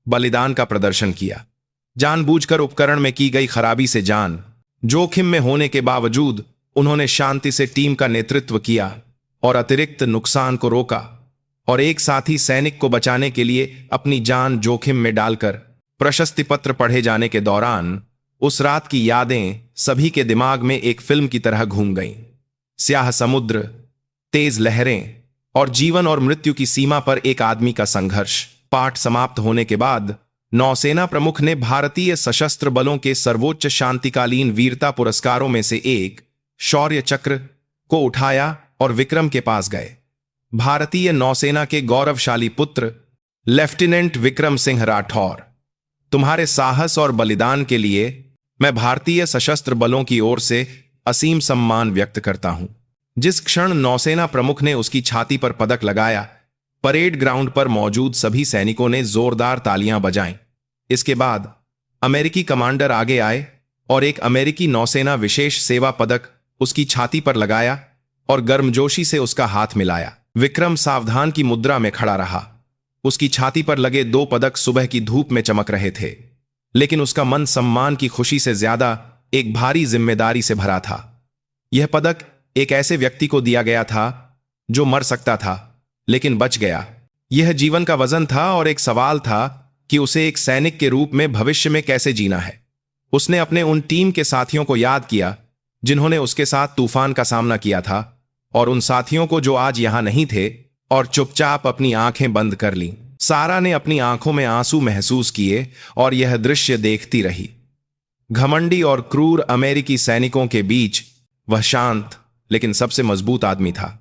बलिदान का प्रदर्शन किया। जानबूझकर उपकरण में की गई खराबी से जान जोखिम में होने के बावजूद उन्होंने शांति से टीम का नेतृत्व किया और अतिरिक्त नुकसान को रोका और एक साथी सैनिक को बचाने के लिए अपनी जान जोखिम में डालकर प्रशस्ति पत्र पढ़े जाने के दौरान उस रात की यादें सभी के दिमाग में एक फिल्म की तरह घूम गईं। स्याह समुद्र, तेज लहरें और जीवन और मृत्यु की सीमा पर एक आदमी का संघर्ष। पाठ समाप्त होने के बाद नौसेना प्रमुख ने भारतीय सशस्त्र बलों के सर्वोच्च शांतिकालीन वीरता पुरस्कारों में से एक शौर्य चक्र को उठाया और विक्रम के पास गए। भारतीय नौसेना के गौरवशाली पुत्र लेफ्टिनेंट विक्रम सिंह राठौर, तुम्हारे साहस और बलिदान के लिए मैं भारतीय सशस्त्र बलों की ओर से असीम सम्मान व्यक्त करता हूं। जिस क्षण नौसेना प्रमुख ने उसकी छाती पर पदक लगाया, परेड ग्राउंड पर मौजूद सभी सैनिकों ने जोरदार तालियां बजाईं। इसके बाद अमेरिकी कमांडर आगे आए और एक अमेरिकी नौसेना विशेष सेवा पदक उसकी छाती पर लगाया और गर्मजोशी से उसका हाथ मिलाया। विक्रम सावधान की मुद्रा में खड़ा रहा। उसकी छाती पर लगे 2 पदक सुबह की धूप में चमक रहे थे, लेकिन उसका मन सम्मान की खुशी से ज्यादा एक भारी जिम्मेदारी से भरा था। यह पदक एक ऐसे व्यक्ति को दिया गया था जो मर सकता था लेकिन बच गया। यह जीवन का वजन था और एक सवाल था कि उसे एक सैनिक के रूप में भविष्य में कैसे जीना है। उसने अपने उन टीम के साथियों को याद किया जिन्होंने उसके साथ तूफान का सामना किया था, और उन साथियों को जो आज यहां नहीं थे और चुपचाप अपनी आंखें बंद कर लीं। सारा ने अपनी आंखों में आंसू महसूस किए और यह दृश्य देखती रही। घमंडी और क्रूर अमेरिकी सैनिकों के बीच वह शांत लेकिन सबसे मजबूत आदमी था।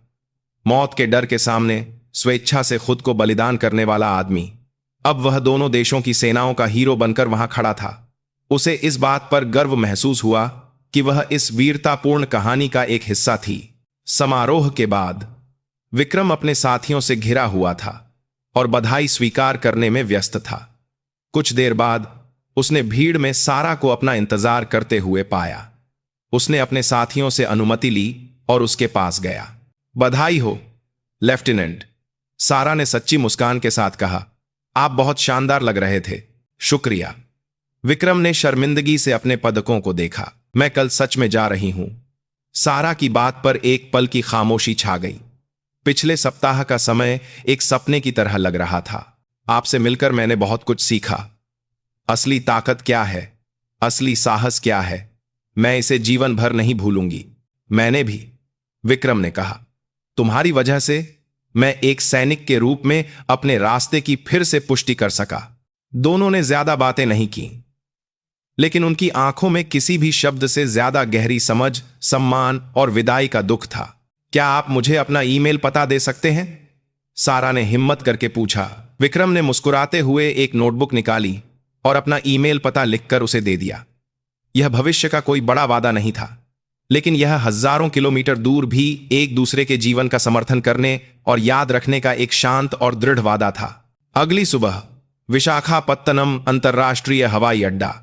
मौत के डर के सामने स्वेच्छा से खुद को बलिदान करने वाला आदमी। अब वह दोनों देशों की सेनाओं का हीरो बनकर वहां खड़ा था। उसे इस बात पर गर्व महसूस हुआ कि वह इस वीरतापूर्ण कहानी का एक हिस्सा थी। समारोह के बाद विक्रम अपने साथियों से घिरा हुआ था और बधाई स्वीकार करने में व्यस्त था। कुछ देर बाद उसने भीड़ में सारा को अपना इंतजार करते हुए पाया। उसने अपने साथियों से अनुमति ली और उसके पास गया। बधाई हो लेफ्टिनेंट, सारा ने सच्ची मुस्कान के साथ कहा। आप बहुत शानदार लग रहे थे। शुक्रिया। विक्रम ने शर्मिंदगी से अपने पदकों को देखा। मैं कल सच में जा रही हूं। सारा की बात पर एक पल की खामोशी छा गई। पिछले सप्ताह का समय एक सपने की तरह लग रहा था। आपसे मिलकर मैंने बहुत कुछ सीखा। असली ताकत क्या है, असली साहस क्या है, मैं इसे जीवन भर नहीं भूलूंगी। मैंने भी, विक्रम ने कहा। तुम्हारी वजह से मैं एक सैनिक के रूप में अपने रास्ते की फिर से पुष्टि कर सका। दोनों ने ज्यादा बातें नहीं की, लेकिन उनकी आंखों में किसी भी शब्द से ज्यादा गहरी समझ, सम्मान और विदाई का दुख था। क्या आप मुझे अपना ईमेल पता दे सकते हैं? सारा ने हिम्मत करके पूछा। विक्रम ने मुस्कुराते हुए एक नोटबुक निकाली और अपना ईमेल पता लिखकर उसे दे दिया। यह भविष्य का कोई बड़ा वादा नहीं था, लेकिन यह हजारों किलोमीटर दूर भी एक दूसरे के जीवन का समर्थन करने और याद रखने का एक शांत और दृढ़ वादा था। अगली सुबह विशाखापत्तनम अंतर्राष्ट्रीय हवाई अड्डा।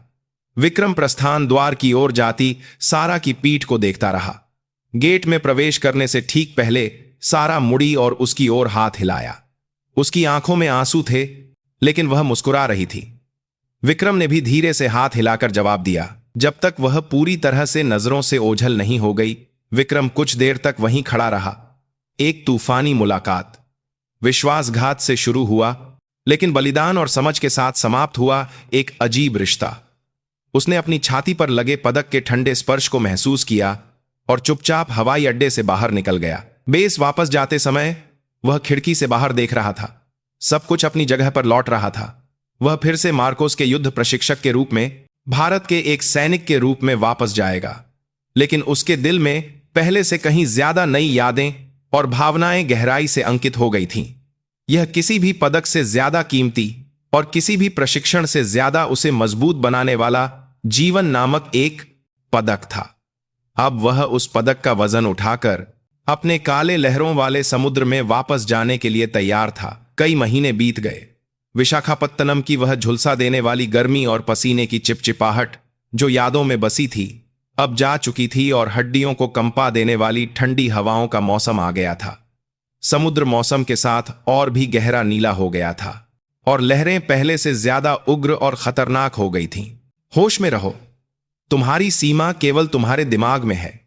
विक्रम प्रस्थान द्वार की ओर जाती सारा की पीठ को देखता रहा। गेट में प्रवेश करने से ठीक पहले सारा मुड़ी और उसकी ओर हाथ हिलाया। उसकी आंखों में आंसू थे, लेकिन वह मुस्कुरा रही थी। विक्रम ने भी धीरे से हाथ हिलाकर जवाब दिया। जब तक वह पूरी तरह से नजरों से ओझल नहीं हो गई, विक्रम कुछ देर तक वहीं खड़ा रहा। एक तूफानी मुलाकात विश्वासघात से शुरू हुआ, लेकिन बलिदान और समझ के साथ समाप्त हुआ एक अजीब रिश्ता। उसने अपनी छाती पर लगे पदक के ठंडे स्पर्श को महसूस किया और चुपचाप हवाई अड्डे से बाहर निकल गया। बेस वापस जाते समय वह खिड़की से बाहर देख रहा था। सब कुछ अपनी जगह पर लौट रहा था। वह फिर से मार्कोस के युद्ध प्रशिक्षक के रूप में, भारत के एक सैनिक के रूप में वापस जाएगा, लेकिन उसके दिल में पहले से कहीं ज्यादा नई यादें और भावनाएं गहराई से अंकित हो गई थीं। यह किसी भी पदक से ज्यादा कीमती और किसी भी प्रशिक्षण से ज्यादा उसे मजबूत बनाने वाला जीवन नामक एक पदक था। अब वह उस पदक का वजन उठाकर अपने काले लहरों वाले समुद्र में वापस जाने के लिए तैयार था। कई महीने बीत गए। विशाखापत्तनम की वह झुलसा देने वाली गर्मी और पसीने की चिपचिपाहट जो यादों में बसी थी, अब जा चुकी थी और हड्डियों को कंपा देने वाली ठंडी हवाओं का मौसम आ गया था। समुद्र मौसम के साथ और भी गहरा नीला हो गया था और लहरें पहले से ज्यादा उग्र और खतरनाक हो गई थीं। होश में रहो, तुम्हारी सीमा केवल तुम्हारे दिमाग में है।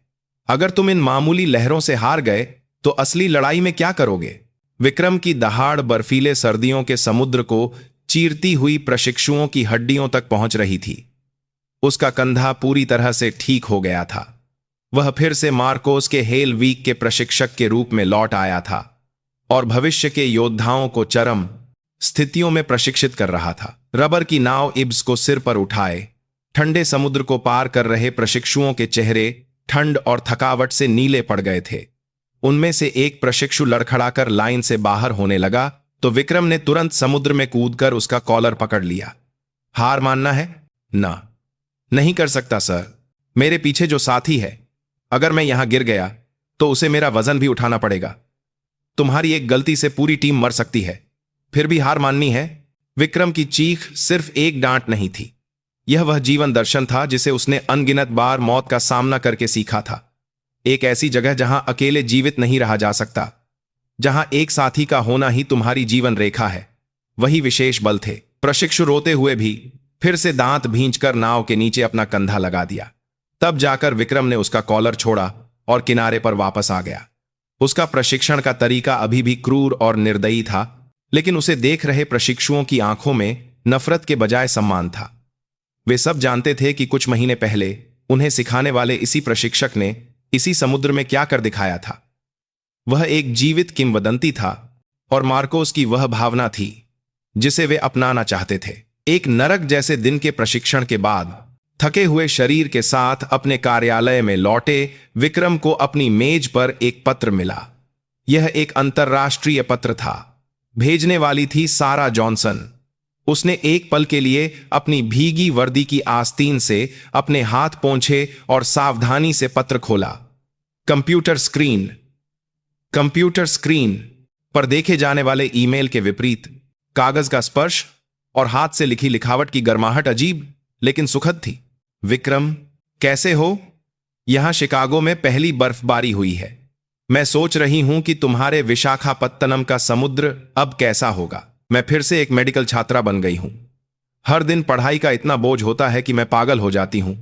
अगर तुम इन मामूली लहरों से हार गए तो असली लड़ाई में क्या करोगे? विक्रम की दहाड़ बर्फीले सर्दियों के समुद्र को चीरती हुई प्रशिक्षुओं की हड्डियों तक पहुंच रही थी। उसका कंधा पूरी तरह से ठीक हो गया था। वह फिर से मार्कोस के हेल वीक के प्रशिक्षक के रूप में लौट आया था और भविष्य के योद्धाओं को चरम स्थितियों में प्रशिक्षित कर रहा था। रबर की नाव इब्स को सिर पर उठाए ठंडे समुद्र को पार कर रहे प्रशिक्षुओं के चेहरे ठंड और थकावट से नीले पड़ गए थे। उनमें से एक प्रशिक्षु लड़खड़ाकर लाइन से बाहर होने लगा तो विक्रम ने तुरंत समुद्र में कूदकर उसका कॉलर पकड़ लिया। हार मानना है ना? नहीं कर सकता सर। मेरे पीछे जो साथी है, अगर मैं यहां गिर गया तो उसे मेरा वजन भी उठाना पड़ेगा। तुम्हारी एक गलती से पूरी टीम मर सकती है, फिर भी हार माननी है? विक्रम की चीख सिर्फ एक डांट नहीं थी, यह वह जीवन दर्शन था जिसे उसने अनगिनत बार मौत का सामना करके सीखा था। एक ऐसी जगह जहां अकेले जीवित नहीं रहा जा सकता, जहां एक साथी का होना ही तुम्हारी जीवन रेखा है, वही विशेष बल थे। प्रशिक्षु रोते हुए भी फिर से दांत भींचकर नाव के नीचे अपना कंधा लगा दिया। तब जाकर विक्रम ने उसका कॉलर छोड़ा और किनारे पर वापस आ गया। उसका प्रशिक्षण का तरीका अभी भी क्रूर और निर्दयी था, लेकिन उसे देख रहे प्रशिक्षुओं की आंखों में नफरत के बजाय सम्मान था। वे सब जानते थे कि कुछ महीने पहले उन्हें सिखाने वाले इसी प्रशिक्षक ने इसी समुद्र में क्या कर दिखाया था। वह एक जीवित किंवदंती था और मार्कोस की वह भावना थी जिसे वे अपनाना चाहते थे। एक नरक जैसे दिन के प्रशिक्षण के बाद थके हुए शरीर के साथ अपने कार्यालय में लौटे विक्रम को अपनी मेज पर एक पत्र मिला। यह एक अंतर्राष्ट्रीय पत्र था। भेजने वाली थी सारा जॉनसन। उसने एक पल के लिए अपनी भीगी वर्दी की आस्तीन से अपने हाथ पोंछे और सावधानी से पत्र खोला। कंप्यूटर स्क्रीन पर देखे जाने वाले ईमेल के विपरीत कागज का स्पर्श और हाथ से लिखी लिखावट की गर्माहट अजीब लेकिन सुखद थी। विक्रम, कैसे हो? यहां शिकागो में पहली बर्फबारी हुई है। मैं सोच रही हूं कि तुम्हारे विशाखापत्तनम का समुद्र अब कैसा होगा। मैं फिर से एक मेडिकल छात्रा बन गई हूं। हर दिन पढ़ाई का इतना बोझ होता है कि मैं पागल हो जाती हूं,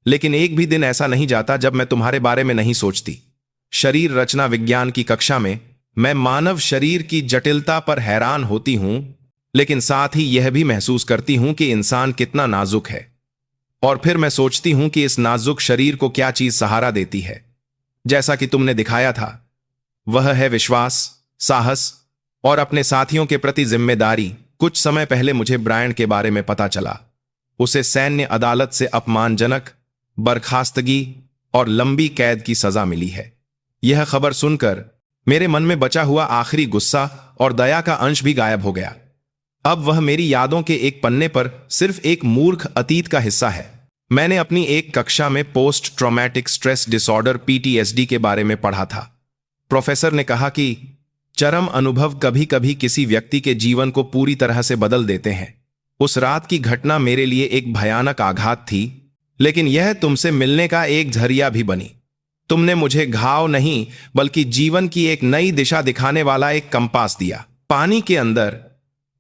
लेकिन एक भी दिन ऐसा नहीं जाता जब मैं तुम्हारे बारे में नहीं सोचती। शरीर रचना विज्ञान की कक्षा में मैं मानव शरीर की जटिलता पर हैरान होती हूं, लेकिन साथ ही यह भी महसूस करती हूं कि इंसान कितना नाजुक है। और फिर मैं सोचती हूं कि इस नाजुक शरीर को क्या चीज सहारा देती है। जैसा कि तुमने दिखाया था, वह है विश्वास, साहस और अपने साथियों के प्रति जिम्मेदारी। कुछ समय पहले मुझे ब्रायन के बारे में पता चला। उसे सैन्य अदालत से अपमानजनक बर्खास्तगी और लंबी कैद की सजा मिली है। यह खबर सुनकर मेरे मन में बचा हुआ आखिरी गुस्सा और दया का अंश भी गायब हो गया। अब वह मेरी यादों के एक पन्ने पर सिर्फ एक मूर्ख अतीत का हिस्सा है। मैंने अपनी एक कक्षा में post traumatic stress disorder PTSD के बारे में पढ़ा था। प्रोफेसर ने कहा कि चरम अनुभव कभी कभी किसी व्यक्ति के जीवन को पूरी तरह से बदल देते हैं। उस रात की घटना मेरे लिए एक भयानक आघात थी, लेकिन यह तुमसे मिलने का एक जरिया भी बनी। तुमने मुझे घाव नहीं बल्कि जीवन की एक नई दिशा दिखाने वाला एक कंपास दिया। पानी के अंदर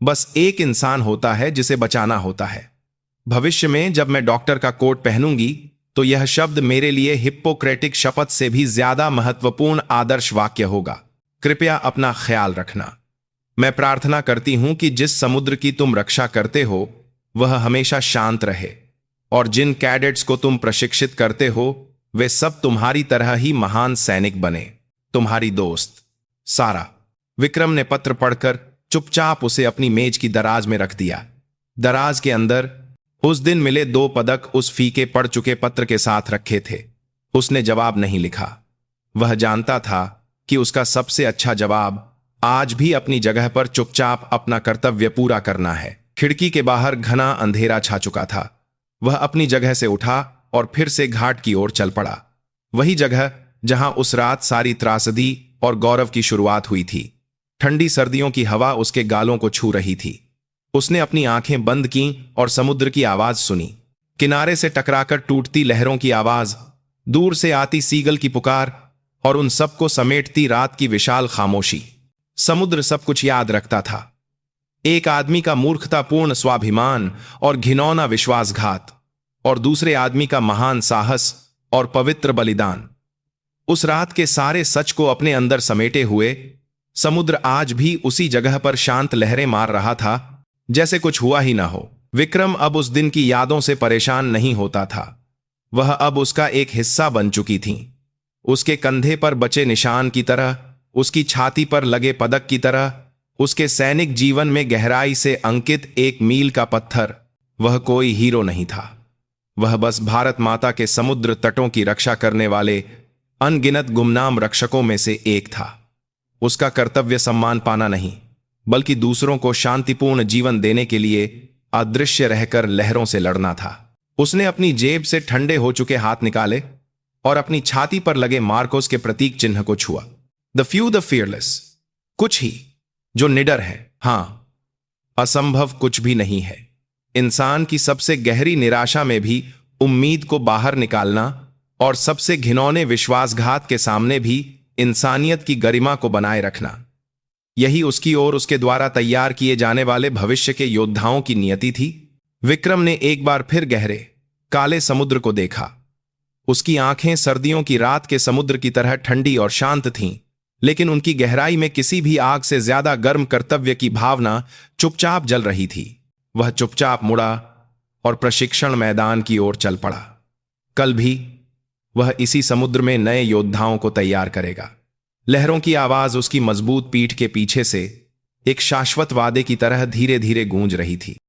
बस एक इंसान होता है जिसे बचाना होता है। भविष्य में जब मैं डॉक्टर का कोट पहनूंगी तो यह शब्द मेरे लिए हिप्पोक्रेटिक शपथ से भी ज्यादा महत्वपूर्ण आदर्श वाक्य होगा। कृपया अपना ख्याल रखना। मैं प्रार्थना करती हूं कि जिस समुद्र की तुम रक्षा करते हो वह हमेशा शांत रहे, और जिन कैडेट्स को तुम प्रशिक्षित करते हो वे सब तुम्हारी तरह ही महान सैनिक बने। तुम्हारी दोस्त सारा। विक्रम ने पत्र पढ़कर चुपचाप उसे अपनी मेज की दराज में रख दिया। दराज के अंदर उस दिन मिले 2 पदक उस फीके पड़ चुके पत्र के साथ रखे थे। उसने जवाब नहीं लिखा। वह जानता था कि उसका सबसे अच्छा जवाब आज भी अपनी जगह पर चुपचाप अपना कर्तव्य पूरा करना है। खिड़की के बाहर घना अंधेरा छा चुका था। वह अपनी जगह से उठा और फिर से घाट की ओर चल पड़ा। वही जगह जहां उस रात सारी त्रासदी और गौरव की शुरुआत हुई थी। ठंडी सर्दियों की हवा उसके गालों को छू रही थी। उसने अपनी आंखें बंद की और समुद्र की आवाज सुनी। किनारे से टकराकर टूटती लहरों की आवाज, दूर से आती सीगल की पुकार और उन सबको समेटती रात की विशाल खामोशी। समुद्र सब कुछ याद रखता था। एक आदमी का मूर्खतापूर्ण स्वाभिमान और घिनौना विश्वासघात, और दूसरे आदमी का महान साहस और पवित्र बलिदान। उस रात के सारे सच को अपने अंदर समेटे हुए समुद्र आज भी उसी जगह पर शांत लहरें मार रहा था जैसे कुछ हुआ ही ना हो। विक्रम अब उस दिन की यादों से परेशान नहीं होता था। वह अब उसका एक हिस्सा बन चुकी थीं। उसके कंधे पर बचे निशान की तरह, उसकी छाती पर लगे पदक की तरह, उसके सैनिक जीवन में गहराई से अंकित एक मील का पत्थर। वह कोई हीरो नहीं था, वह बस भारत माता के समुद्र तटों की रक्षा करने वाले अनगिनत गुमनाम रक्षकों में से एक था। उसका कर्तव्य सम्मान पाना नहीं, बल्कि दूसरों को शांतिपूर्ण जीवन देने के लिए अदृश्य रहकर लहरों से लड़ना था। उसने अपनी जेब से ठंडे हो चुके हाथ निकाले और अपनी छाती पर लगे मार्कोस के प्रतीक चिन्ह को छुआ। द फ्यू द फियरलेस, कुछ ही जो निडर है। हां, असंभव कुछ भी नहीं है। इंसान की सबसे गहरी निराशा में भी उम्मीद को बाहर निकालना और सबसे घिनौने विश्वासघात के सामने भी इंसानियत की गरिमा को बनाए रखना, यही उसकी और उसके द्वारा तैयार किए जाने वाले भविष्य के योद्धाओं की नियति थी। विक्रम ने एक बार फिर गहरे काले समुद्र को देखा। उसकी आंखें सर्दियों की रात के समुद्र की तरह ठंडी और शांत थीं, लेकिन उनकी गहराई में किसी भी आग से ज्यादा गर्म कर्तव्य की भावना चुपचाप जल रही थी। वह चुपचाप मुड़ा और प्रशिक्षण मैदान की ओर चल पड़ा। कल भी वह इसी समुद्र में नए योद्धाओं को तैयार करेगा। लहरों की आवाज उसकी मजबूत पीठ के पीछे से एक शाश्वत वादे की तरह धीरे धीरे गूंज रही थी।